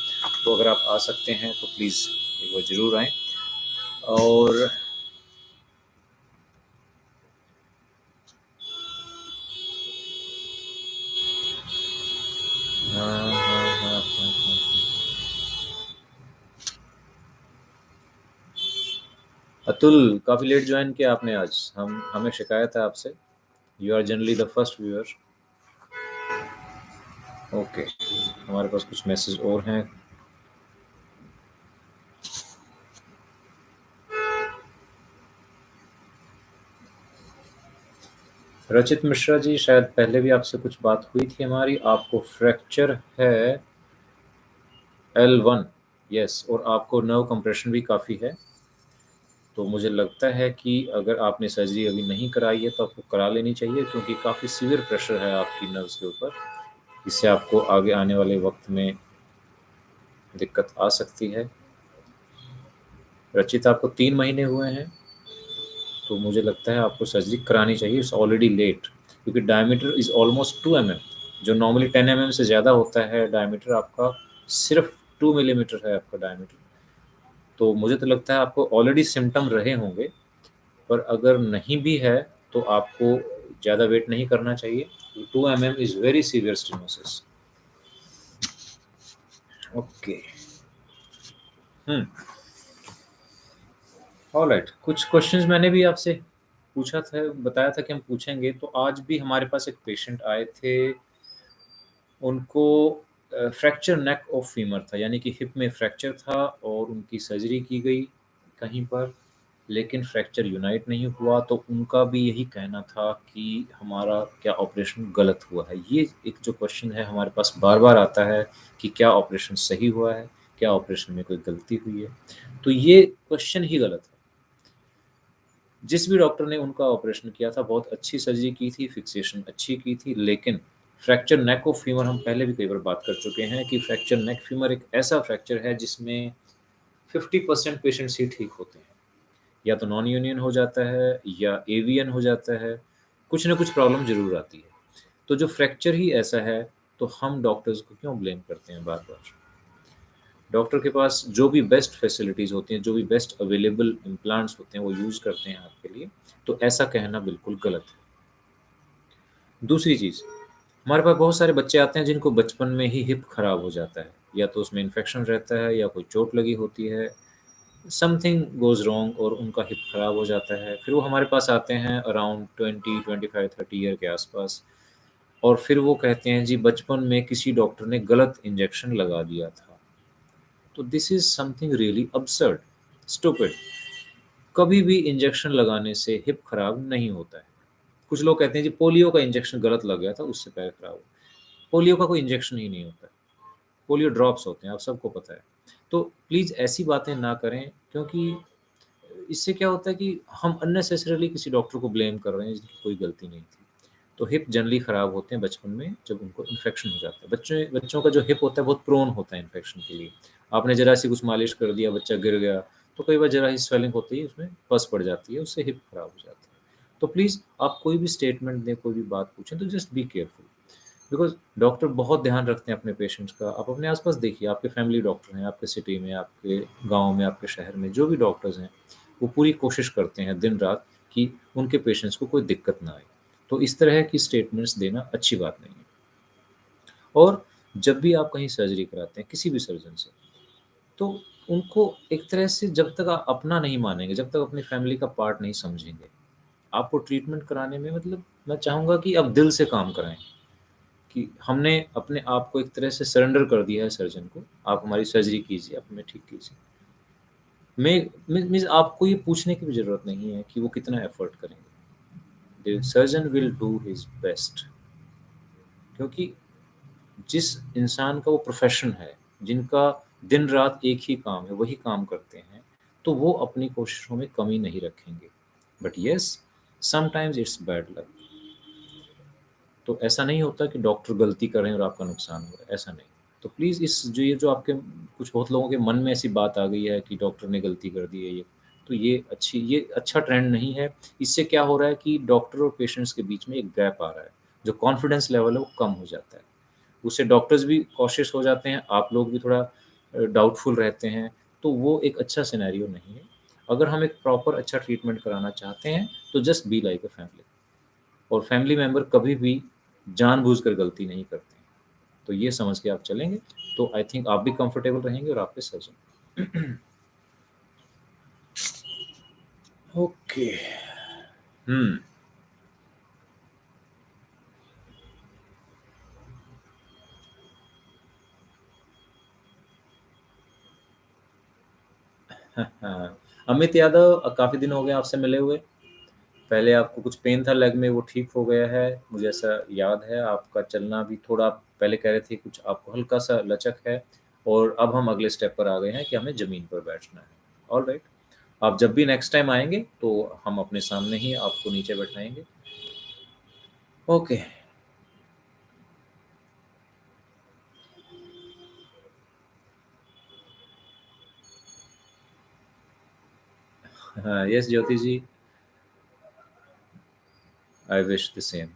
तो अगर आप आ सकते हैं तो प्लीज़ एक बार ज़रूर आएँ। और हाँ, हाँ, हाँ, हाँ, हाँ। अतुल, काफ़ी लेट ज्वाइन किया आपने आज, हम हमें शिकायत है आपसे। You are generally the first viewer. Okay, हमारे पास कुछ मैसेज और हैं। रचित मिश्रा जी, शायद पहले भी आपसे कुछ बात हुई थी हमारी, आपको फ्रैक्चर है L1, यस, और आपको नर्व कंप्रेशन भी काफ़ी है। तो मुझे लगता है कि अगर आपने सर्जरी अभी नहीं कराई है तो आपको करा लेनी चाहिए, क्योंकि काफ़ी सीवियर प्रेशर है आपकी नर्व्स के ऊपर। इससे आपको आगे आने वाले वक्त में दिक्कत आ सकती है। रचित, आपको 3 महीने हुए हैं, तो मुझे लगता है आपको सर्जरी करानी चाहिए, इट्स ऑलरेडी लेट, क्योंकि डायमीटर इज़ ऑलमोस्ट 2 mm, जो नॉर्मली 10 mm से ज़्यादा होता है डायमीटर, आपका सिर्फ 2 मिलीमीटर है आपका डायमीटर। तो मुझे तो लगता है आपको ऑलरेडी सिम्टम रहे होंगे, पर अगर नहीं भी है तो आपको ज़्यादा वेट नहीं करना चाहिए। 2 mm is very severe stenosis. Okay. Hmm, alright, कुछ क्वेश्चंस मैंने भी आपसे पूछा था, बताया था कि हम पूछेंगे, तो आज भी हमारे पास एक पेशेंट आए थे, उनको फ्रैक्चर नेक ऑफ फीमर था, यानी कि हिप में फ्रैक्चर था और उनकी सर्जरी की गई कहीं पर, लेकिन फ्रैक्चर यूनाइट नहीं हुआ। तो उनका भी यही कहना था कि हमारा क्या ऑपरेशन गलत हुआ है। ये एक जो क्वेश्चन है हमारे पास बार-बार आता है कि क्या ऑपरेशन सही हुआ है? क्या ऑपरेशन में कोई गलती हुई है? तो ये क्वेश्चन ही गलत है। जिस भी डॉक्टर ने उनका ऑपरेशन किया था, बहुत अच्छी सर्जरी की थी, फिक्सेशन अच्छी की थी, लेकिन फ्रैक्चर नेक ऑफ फीमर, हम पहले भी कई बार बात कर चुके हैं कि फ्रैक्चर नेक फीमर एक ऐसा फ्रैक्चर है जिसमें 50% पेशेंट्स ही ठीक होते हैं। या तो नॉन यूनियन हो जाता है या एवीएन हो जाता है, कुछ ना कुछ प्रॉब्लम ज़रूर आती है। तो जो फ्रैक्चर ही ऐसा है, तो हम डॉक्टर्स को क्यों ब्लेम करते हैं बार-बार? डॉक्टर के पास जो भी बेस्ट फैसिलिटीज़ होती हैं, जो भी बेस्ट अवेलेबल इम्प्लांट्स होते हैं, वो यूज़ करते हैं आपके लिए, तो ऐसा कहना बिल्कुल गलत है। दूसरी चीज़, हमारे पास बहुत सारे बच्चे आते हैं जिनको बचपन में ही हिप खराब हो जाता है, या तो उसमें इन्फेक्शन रहता है या कोई चोट लगी होती है, समथिंग गोज़ रॉन्ग और उनका हिप खराब हो जाता है। फिर वो हमारे पास आते हैं अराउंड 20, 25, 30 ईयर के आसपास, और फिर वो कहते हैं जी बचपन में किसी डॉक्टर ने गलत इंजेक्शन लगा दिया था। तो this is something really absurd, stupid. कभी भी इंजेक्शन लगाने से हिप खराब नहीं होता है। कुछ लोग कहते हैं जी पोलियो का इंजेक्शन गलत लग गया था, उससे पैर खराब हुआ। पोलियो का कोई इंजेक्शन ही नहीं होता है। पोलियो ड्रॉप्स होते हैं, आप सबको पता है। तो प्लीज़ ऐसी बातें ना करें, क्योंकि इससे क्या होता है कि हम अननेसेसरीली किसी डॉक्टर को ब्लेम कर रहे हैं जिनकी कोई गलती नहीं थी। तो हिप जनरली ख़राब होते हैं बचपन में जब उनको इन्फेक्शन हो जाता है। बच्चों का जो हिप होता है बहुत प्रोन होता है इन्फेक्शन के लिए। आपने ज़रा-सी कुछ मालिश कर दिया, बच्चा गिर गया, तो कई बार ज़रा-सी स्वेलिंग होती है, उसमें पस पड़ जाती है, उससे हिप ख़राब हो जाता है। तो प्लीज़ आप कोई भी स्टेटमेंट दें, कोई भी बात पूछें तो just be careful, because doctor बहुत ध्यान रखते हैं अपने पेशेंट्स का। आप अपने आस-पास देखिए, आपके फैमिली डॉक्टर हैं, आपके सिटी में, आपके गाँव में, आपके शहर में, जो भी डॉक्टर्स हैं, वो पूरी कोशिश करते हैं दिन-रात कि उनके पेशेंट्स को कोई दिक्कत ना आए। तो इस तरह की स्टेटमेंट्स देना अच्छी बात नहीं है। और जब भी आप कहीं सर्जरी कराते हैं, किसी भी सर्जन से, तो उनको एक तरह से जब तक आप अपना नहीं मानेंगे, जब तक अपनी फैमिली का पार्ट नहीं समझेंगे, आपको ट्रीटमेंट कराने में मतलब मैं चाहूँगा कि आप दिल से काम कराएँ। कि हमने अपने आप को एक तरह से सरेंडर कर दिया है सर्जन को, आप हमारी सर्जरी कीजिए, आप हमें ठीक कीजिए। मैं मीन्स आपको ये पूछने की भी ज़रूरत नहीं है कि वो कितना एफर्ट करेंगे। The surgeon will do his best, क्योंकि जिस इंसान का वो प्रोफ़ेशन है, जिनका दिन-रात एक ही काम है, वही काम करते हैं, तो वो अपनी कोशिशों में कमी नहीं रखेंगे। But yes, sometimes it's bad luck. तो ऐसा नहीं होता कि डॉक्टर गलती कर रहे हैं और आपका नुकसान हो रहा है, ऐसा नहीं। तो प्लीज़ ये जो आपके कुछ बहुत लोगों के मन में ऐसी बात आ गई है कि डॉक्टर ने गलती कर दी है ये, तो ये अच्छा ट्रेंड नहीं है। इससे क्या हो रहा है कि डॉक्टर और पेशेंट्स के बीच में एक गैप आ रहा है, जो कॉन्फिडेंस लेवल है वो कम हो जाता है। उससे डॉक्टर्स भी कॉशियस हो जाते हैं, आप लोग भी थोड़ा डाउटफुल रहते हैं, तो वो एक अच्छा सिनेरियो नहीं है। अगर हम एक प्रॉपर अच्छा ट्रीटमेंट कराना चाहते हैं, तो just be like a family. और फैमिली मेंबर कभी भी जानबूझकर गलती नहीं करते हैं। तो ये समझ के आप चलेंगे, तो आई थिंक आप भी कंफर्टेबल रहेंगे और आपके सर्जन। ओके। हुँ। अमित यादव, काफ़ी दिन हो गए आपसे मिले हुए। पहले आपको कुछ पेन था लेग में, वो ठीक हो गया है, मुझे ऐसा याद है। आपका चलना भी थोड़ा, पहले कह रहे थे कुछ आपको हल्का-सा लचक है, और अब हम अगले स्टेप पर आ गए हैं कि हमें ज़मीन पर बैठना है। ऑलराइट। आप जब भी नेक्स्ट टाइम आएँगे, तो हम अपने सामने ही आपको नीचे बैठाएँगे। ओके। हाँ, yes Jyoti ji, I wish the same.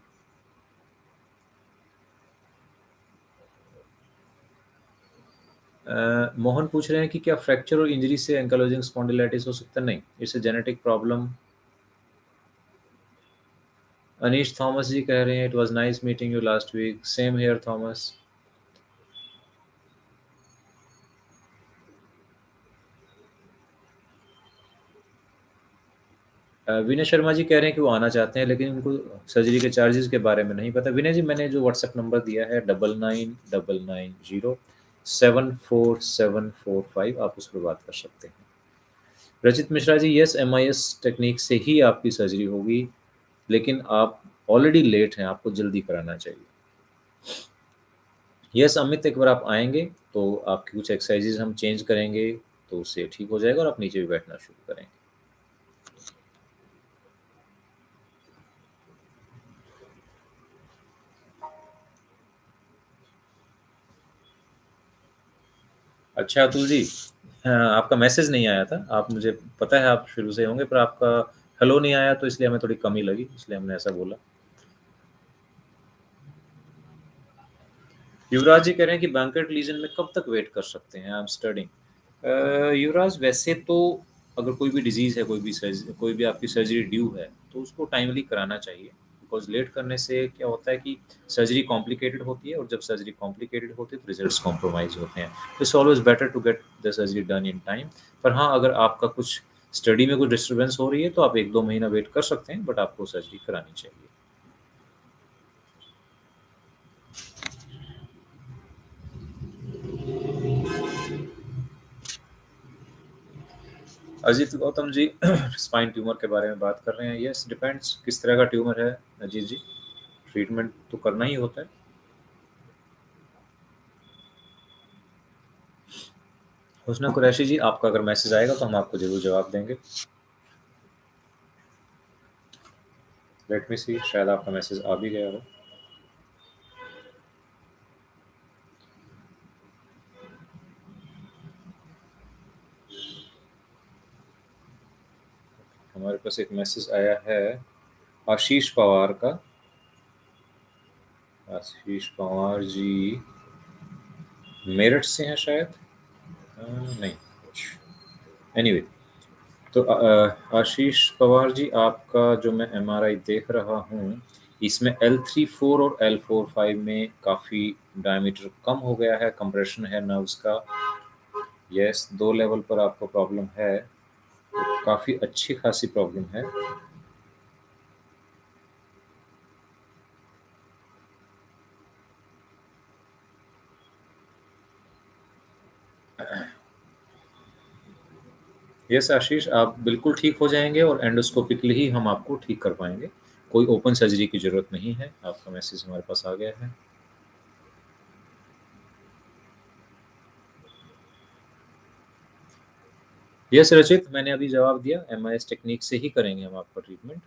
Mohan पूछ रहे हैं कि क्या फ्रैक्चर और इंजरी से एंकाइलोजिंग स्पॉन्डिलाइटिस हो सकता है? नहीं, it's a genetic problem. Anish Thomas ji कह रहे हैं, it was nice meeting you last week, same here Thomas. Vinay Sharma ji कह रहे हैं कि वो आना चाहते हैं, लेकिन उनको सर्जरी के चार्जेस के बारे में नहीं पता। विनय जी, मैंने जो व्हाट्सएप नंबर दिया है 9999074745, आप उस पर बात कर सकते हैं। रचित Mishra ji, yes, MIS technique से ही आपकी सर्जरी होगी, लेकिन आप ऑलरेडी लेट हैं, आपको जल्दी कराना चाहिए। यस अमित, एक बार आप आएँगे तो आपकी कुछ एक्सरसाइज़ेज़ हम चेंज करेंगे, तो उससे ठीक हो जाएगा और आप नीचे भी बैठना शुरू करेंगे। अच्छा अतुल जी, हाँ, आपका मैसेज नहीं आया था। आप, मुझे पता है आप शुरू से होंगे, पर आपका हेलो नहीं आया, तो इसलिए हमें थोड़ी कमी लगी, इसलिए हमने ऐसा बोला। युवराज जी कह रहे हैं कि बैंकेट लीजन में कब तक वेट कर सकते हैं? I am studying. युवराज, वैसे तो अगर कोई भी डिज़ीज़ है, कोई भी आपकी सर्जरी ड्यू है, तो उसको टाइमली कराना चाहिए। बिकॉज़ लेट करने से क्या होता है कि सर्जरी कॉम्प्लिकेटेड होती है, और जब सर्जरी कॉम्प्लिकेटेड होती है, तो रिज़ल्ट्स कॉम्प्रोमाइज़ होते हैं। It's always better to get the surgery done in time. पर हाँ, अगर आपका कुछ स्टडी में कुछ डिस्टर्बेंस हो रही है, तो आप 1-2 महीना वेट कर सकते हैं, बट आपको सर्जरी करानी चाहिए। अजीत गौतम जी स्पाइन ट्यूमर के बारे में बात कर रहे हैं। यस, डिपेंड्स किस तरह का ट्यूमर है अजीत जी। ट्रीटमेंट तो करना ही होता है। हुस्ना कुरैशी जी, आपका अगर मैसेज आएगा तो हम आपको ज़रूर जवाब देंगे। लेट मी सी, शायद आपका मैसेज आ भी गया हो। हमारे पास एक मैसेज आया है आशीष पवार का। आशीष पवार जी मेरठ से हैं शायद। नहीं, एनीवे, तो आशीष पवार जी, आपका जो मैं एमआरआई देख रहा हूँ, इसमें L3-4 और L4-5 में काफ़ी डायमीटर कम हो गया है, कंप्रेशन है नर्व्स का। यस, 2 लेवल पर आपको प्रॉब्लम है, तो काफ़ी अच्छी खासी प्रॉब्लम है। यस आशीष, आप बिल्कुल ठीक हो जाएँगे और एंडोस्कोपिकली ही हम आपको ठीक कर पाएँगे। कोई ओपन सर्जरी की ज़रूरत नहीं है। आपका मैसेज हमारे पास आ गया है। यस रचित, मैंने अभी जवाब दिया, एमआईएस टेक्निक से ही करेंगे हम आपका ट्रीटमेंट।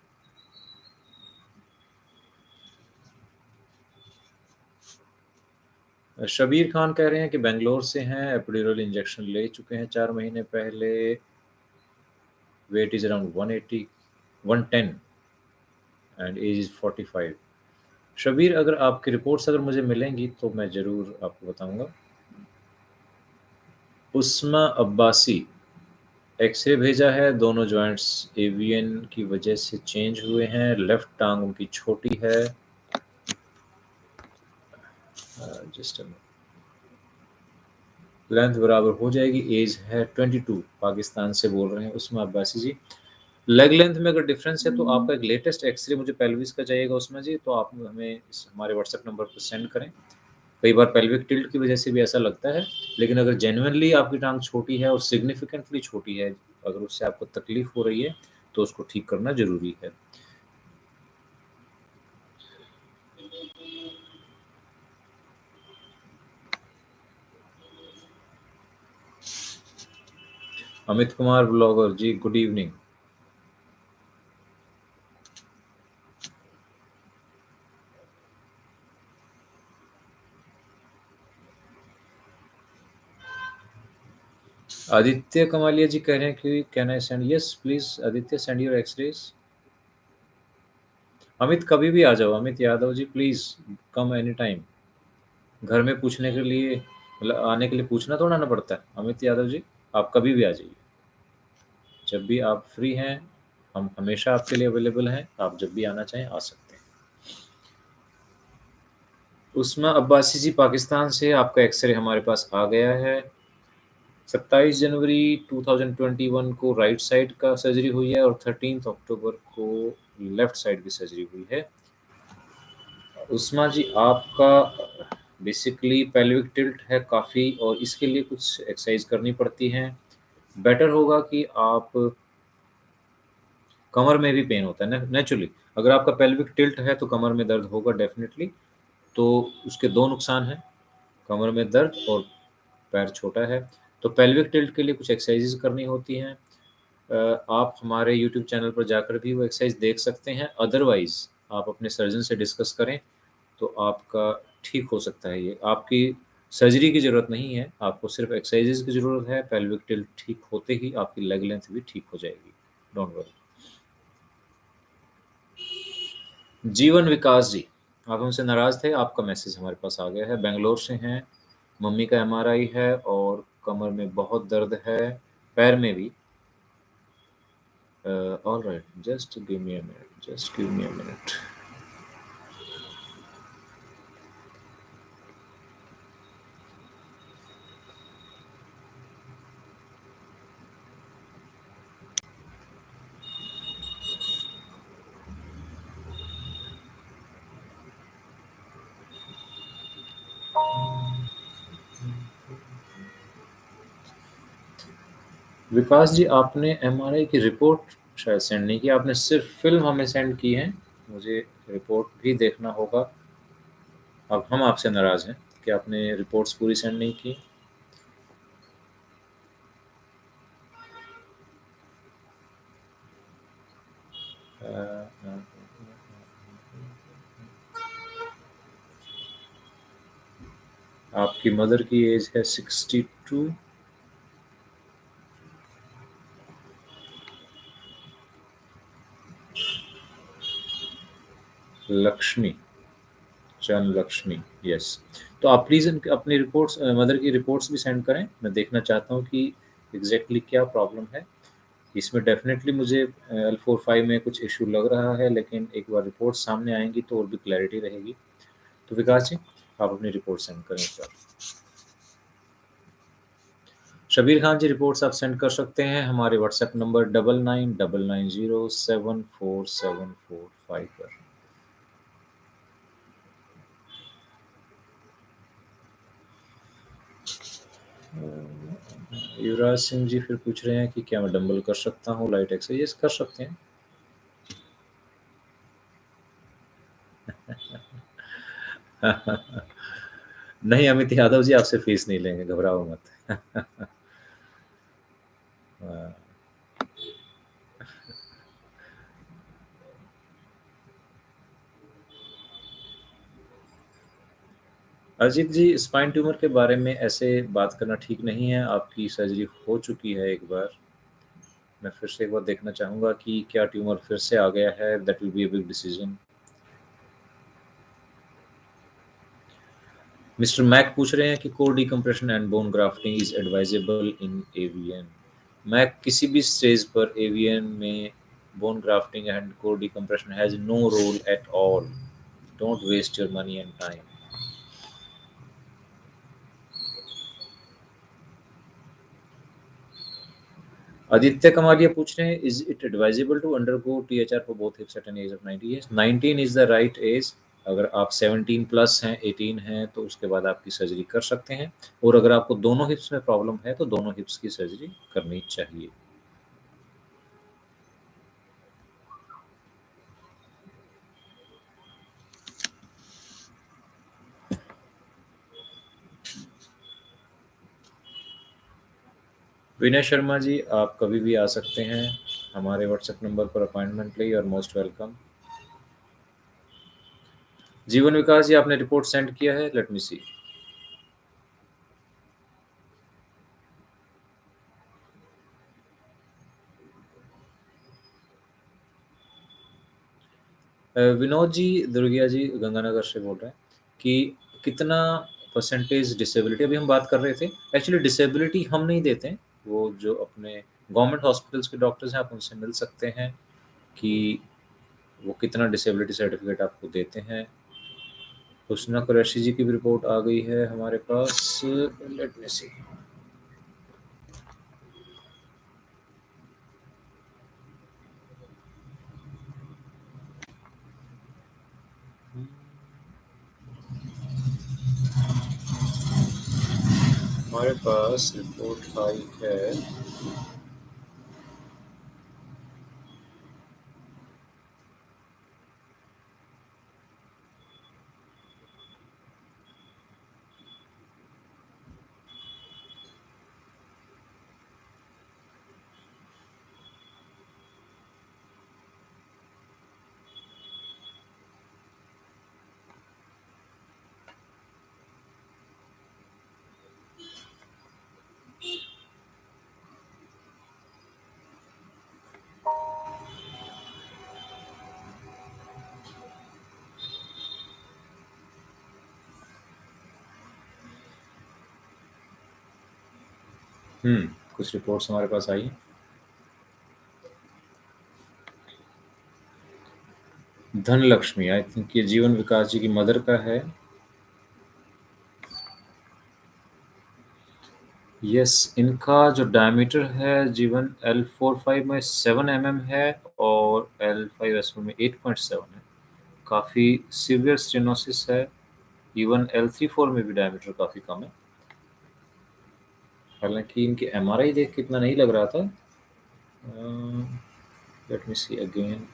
शबीर खान कह रहे हैं कि बैंगलोर से हैं, एपिड्यूरल इंजेक्शन ले चुके हैं 4 महीने पहले, weight is around 180 110 and age is 45। Shabir, अगर आपकी रिपोर्ट्स अगर मुझे मिलेंगी तो मैं ज़रूर आपको बताऊँगा। उस्मा अब्बासी, एक्स-रे भेजा है, दोनों जॉइंट्स एवियन की वजह से चेंज हुए हैं, लेफ्ट टाँग उनकी छोटी है। जस्ट अ मिनट, लेंथ बराबर हो जाएगी, एज है 22, पाकिस्तान से बोल रहे हैं उस्मा अब्बासी जी। लेग लेंथ में अगर डिफरेंस है तो आपका एक लेटेस्ट एक्स-रे मुझे पेल्विस का चाहिएगा उस्मा जी, तो आप हमें हमारे व्हाट्सएप नंबर पर सेंड करें। कई बार पेल्विक टिल्ट की वजह से भी ऐसा लगता है, लेकिन अगर जेन्युइनली आपकी टाँग छोटी है और सिग्निफिकेंटली छोटी है, अगर उससे आपको तकलीफ हो रही है, तो उसको ठीक करना ज़रूरी है। अमित कुमार ब्लॉगर जी, गुड इवनिंग। आदित्य कमालिया जी कह रहे हैं कि can I send, yes please Aditya, send your x-rays. Amit, कभी भी आ जाओ, Amit Yadav ji, please come any time. घर में पूछने के लिए, मतलब आने के लिए पूछना थोड़ा ना पड़ता है। अमित यादव जी, आप कभी भी आ जाइए। जब भी आप फ्री हैं, हम हमेशा आपके लिए अवेलेबल हैं, आप जब भी आना चाहें आ सकते हैं। उस्मा अब्बासी जी पाकिस्तान से, आपका एक्स-रे हमारे पास आ गया है। 27 जनवरी 2021 को राइट साइड का सर्जरी हुई है और 13 अक्टूबर को लेफ्ट साइड की सर्जरी हुई है। उस्मा जी, आपका बेसिकली पेल्विक टिल्ट है काफ़ी, और इसके लिए कुछ एक्सरसाइज करनी पड़ती हैं। बेटर होगा कि आप, कमर में भी पेन होता है नेचुरली, अगर आपका पेल्विक टिल्ट है तो कमर में दर्द होगा डेफिनेटली। तो उसके 2 नुकसान हैं, कमर में दर्द और पैर छोटा है। तो पेल्विक टिल्ट के लिए कुछ एक्सरसाइज़ेज़ करनी होती हैं। आप हमारे यूट्यूब चैनल पर जाकर भी वो एक्सरसाइज़ देख सकते हैं। अदरवाइज़ आप अपने सर्जन से डिस्कस करें, तो आपका ठीक हो सकता है ये। आपकी सर्जरी की ज़रूरत नहीं है, आपको सिर्फ़ एक्सरसाइज़ेज़ की ज़रूरत है। पेल्विक टिल्ट ठीक होते ही आपकी लेग लेंथ भी ठीक हो जाएगी। Don't worry. जीवन विकास जी, आप हमसे नाराज़ थे, आपका मैसेज हमारे पास आ गया है। बैंगलोर से हैं, मम्मी का एमआरआई है और कमर में बहुत दर्द है, पैर में भी। Alright, just give me a minute, just give me a minute. Vikas ji, आपने एमआरआई की रिपोर्ट शायद सेंड नहीं की, आपने सिर्फ़ फ़िल्म हमें सेंड की है। मुझे रिपोर्ट भी देखना होगा। अब हम आपसे नाराज़ हैं कि आपने रिपोर्ट्स पूरी सेंड नहीं की। आपकी मदर की एज है 62। लक्ष्मी, चंद लक्ष्मी, यस। तो आप प्लीज़ अपनी रिपोर्ट्स, मदर की रिपोर्ट्स भी सेंड करें। मैं देखना चाहता हूँ कि एग्जैक्टली क्या प्रॉब्लम है। इसमें डेफिनेटली मुझे L45 में कुछ इशू लग रहा है, लेकिन एक बार रिपोर्ट सामने आएंगी तो और भी क्लैरिटी रहेगी। तो विकास जी, आप अपनी रिपोर्ट सेंड करें सर। शबीर खान जी, रिपोर्ट्स आप सेंड कर सकते हैं हमारे व्हाट्सएप नंबर 9999074745 पर। युवराज सिंह जी फिर पूछ रहे हैं कि क्या मैं डंबल कर सकता हूँ, लाइट एक्सरसाइज कर सकते हैं। नहीं अमित यादव जी, आपसे फीस नहीं लेंगे, घबराओ मत। हाँ। अजीत जी, स्पाइन ट्यूमर के बारे में ऐसे बात करना ठीक नहीं है। आपकी सर्जरी हो चुकी है एक बार। मैं फिर से एक बार देखना चाहूँगा कि क्या ट्यूमर फिर से आ गया है। That will be a big decision. Mister Mac पूछ रहे हैं कि core decompression and bone grafting is advisable in AVN. Mac, किसी भी स्टेज पर एवीएन में bone grafting and core decompression has no role at all. Don't waste your money and time. Aditya Kamaria पूछ रहे हैं, is it advisable to undergo THR for both hips at an age of 90 years? 19 is the right age. अगर आप 17 plus हैं, 18 हैं, तो उसके बाद आपकी सर्जरी कर सकते हैं। और अगर आपको दोनों हिप्स में प्रॉब्लम है तो दोनों हिप्स की सर्जरी करनी चाहिए। विनय शर्मा जी, आप कभी भी आ सकते हैं हमारे व्हाट्सएप नंबर पर अपॉइंटमेंट लिए, और मोस्ट वेलकम। जीवन विकास जी, आपने रिपोर्ट सेंड किया है, लेट मी सी। विनोद जी दुर्गिया जी गंगानगर से बोल रहे हैं कि कितना परसेंटेज डिसेबिलिटी, अभी हम बात कर रहे थे। एक्चुअली डिसेबिलिटी हम नहीं देते हैं, वो जो अपने गवर्नमेंट हॉस्पिटल्स के डॉक्टर्स हैं, आप उनसे मिल सकते हैं कि वो कितना डिसेबिलिटी सर्टिफिकेट आपको देते हैं। हुस्ना कुरैशी जी की भी रिपोर्ट आ गई है हमारे पास, लेट मी सी। हमारे पास रिपोर्ट आई है। कुछ रिपोर्ट्स हमारे पास आई हैं। धनलक्ष्मी, आई थिंक ये जीवन विकास जी की मदर का है। यस, इनका जो डायमीटर है जीवन L45 में 7 mm है, और L5S1 में 8.7 है। काफ़ी सीवियर स्टेनोसिस है। इवन L34 में भी डायमीटर काफ़ी कम है। हालांकि इनकी एमआरआई देख के इतना नहीं लग रहा था। Let me see again.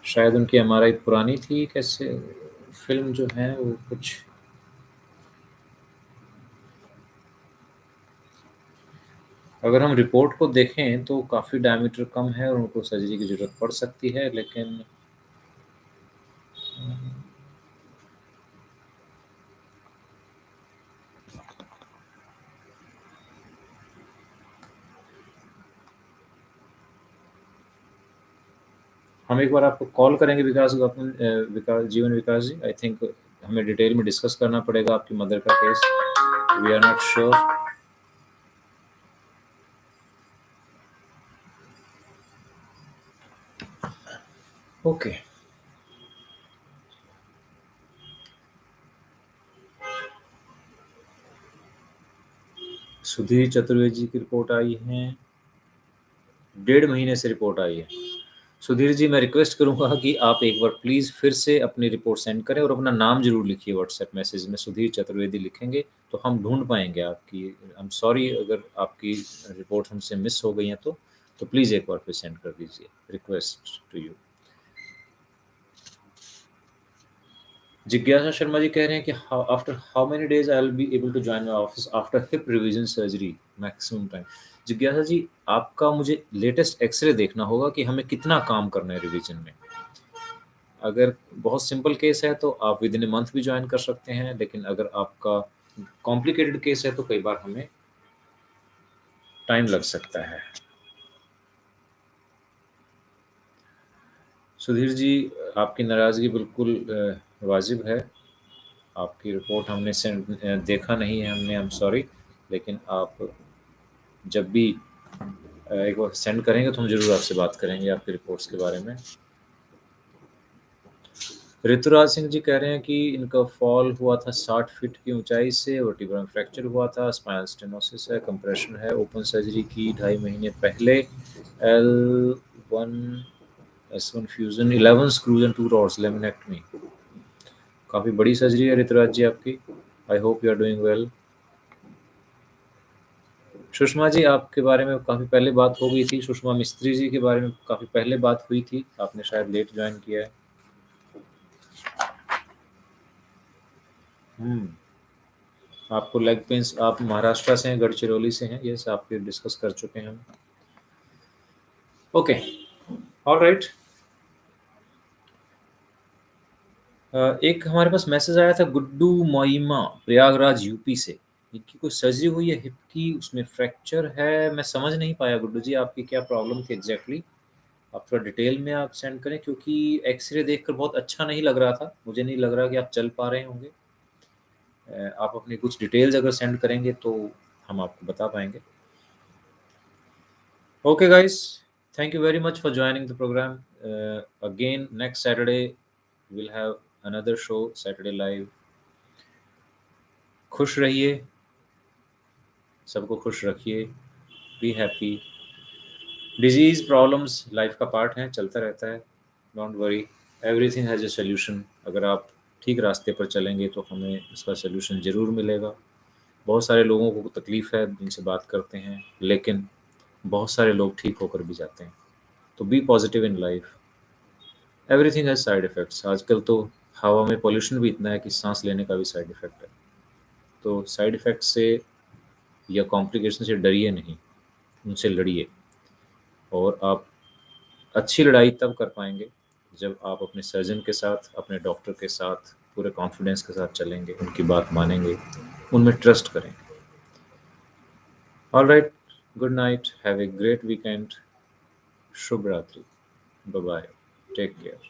शायद उनकी एमआरआई पुरानी थी, कैसे फिल्म जो है वो कुछ। अगर हम रिपोर्ट को देखें तो काफ़ी डायमीटर कम है और उनको सर्जरी की ज़रूरत पड़ सकती है, लेकिन हम एक बार आपको कॉल करेंगे जीवन विकास जी। आई थिंक हमें डिटेल में डिस्कस करना पड़ेगा आपकी मदर का case. We are not sure. Okay, Sudhir Chaturvedi ji की रिपोर्ट आई है, 1.5 महीने से रिपोर्ट आई है। सुधीर जी, मैं रिक्वेस्ट करूंगा कि आप एक बार प्लीज़ फिर से अपनी रिपोर्ट सेंड करें और अपना नाम ज़रूर लिखिए व्हाट्सएप मैसेज में। सुधीर चतुर्वेदी लिखेंगे तो हम ढूंढ पाएंगे आपकी। आई एम सॉरी अगर आपकी रिपोर्ट हमसे मिस हो गई हैं तो प्लीज़ एक बार फिर सेंड कर दीजिए। Request to you. जिज्ञासा शर्मा जी कह रहे हैं कि after how many days I will be able to join my office after hip revision surgery maximum time. जिज्ञासा जी, आपका मुझे लेटेस्ट एक्सरे देखना होगा कि हमें कितना काम करना है रिवीजन में। अगर बहुत सिंपल केस है तो आप विद इन ए मंथ भी ज्वाइन कर सकते हैं, लेकिन अगर आपका कॉम्प्लिकेटेड केस है तो कई बार हमें टाइम लग सकता है। सुधीर जी, आपकी नाराज़गी बिल्कुल वाजिब है। आपकी रिपोर्ट हमने देखा नहीं है हमने, आई एम सॉरी। लेकिन आप जब भी एक बार सेंड करेंगे तो हम ज़रूर आपसे बात करेंगे आपकी रिपोर्ट्स के बारे में। ऋतुराज सिंह जी कह रहे हैं कि इनका फॉल हुआ था 60 फीट की ऊंचाई से, वर्टिब्रम फ्रैक्चर हुआ था, स्पाइनल स्टेनोसिस है, कंप्रेशन है, ओपन सर्जरी की 2.5 महीने पहले, L1S1 fusion, 11 screws and 2 rods, laminectomy. काफ़ी बड़ी सर्जरी है ऋतुराज जी आपकी। I hope you are doing well. Sushma ji, आपके बारे में काफ़ी पहले बात हो गई थी। सुषमा मिस्त्री जी के बारे में काफ़ी पहले बात हुई थी, आपने शायद लेट ज्वाइन किया है। हम्म, आपको लेग पेन्स, आप महाराष्ट्र से हैं, गढ़चिरौली से हैं, यस आपके डिस्कस कर चुके हैं हम। Okay, alright. एक हमारे पास मैसेज आया था गुड्डू मोइमा, प्रयागराज यूपी से। इनकी कोई सर्जरी हुई है हिप की, उसमें फ्रैक्चर है। मैं समझ नहीं पाया गुड्डू जी आपकी क्या प्रॉब्लम थी एग्जैक्टली। आप थोड़ा डिटेल में आप सेंड करें, क्योंकि एक्सरे देखकर बहुत अच्छा नहीं लग रहा था, मुझे नहीं लग रहा कि आप चल पा रहे होंगे। आप अपनी कुछ डिटेल्स अगर सेंड करेंगे तो हम आपको बता पाएंगे। Okay, guys, thank you very much for joining the program. Again, next Saturday, we'll have another show, Saturday Live. खुश रहिए, सबको खुश रखिए, be happy. Disease problems life का पार्ट है, चलता रहता है। Don't worry, everything has a solution. अगर आप ठीक रास्ते पर चलेंगे तो हमें इसका सोल्यूशन ज़रूर मिलेगा। बहुत सारे लोगों को तकलीफ़ है, जिनसे बात करते हैं, लेकिन बहुत सारे लोग ठीक होकर भी जाते हैं। तो be positive in life. Everything has side effects. आजकल तो हवा में पॉल्यूशन भी इतना है कि सांस लेने का भी साइड इफ़ेक्ट है। तो साइड इफ़ेक्ट से या कॉम्प्लिकेशन से डरिए नहीं, उनसे लड़िए। और आप अच्छी लड़ाई तब कर पाएंगे जब आप अपने सर्जन के साथ, अपने डॉक्टर के साथ पूरे कॉन्फिडेंस के साथ चलेंगे, उनकी बात मानेंगे, उनमें ट्रस्ट करेंगे। All right, good night, have a great weekend, शुभ रात्रि, बाय बाय, टेक केयर।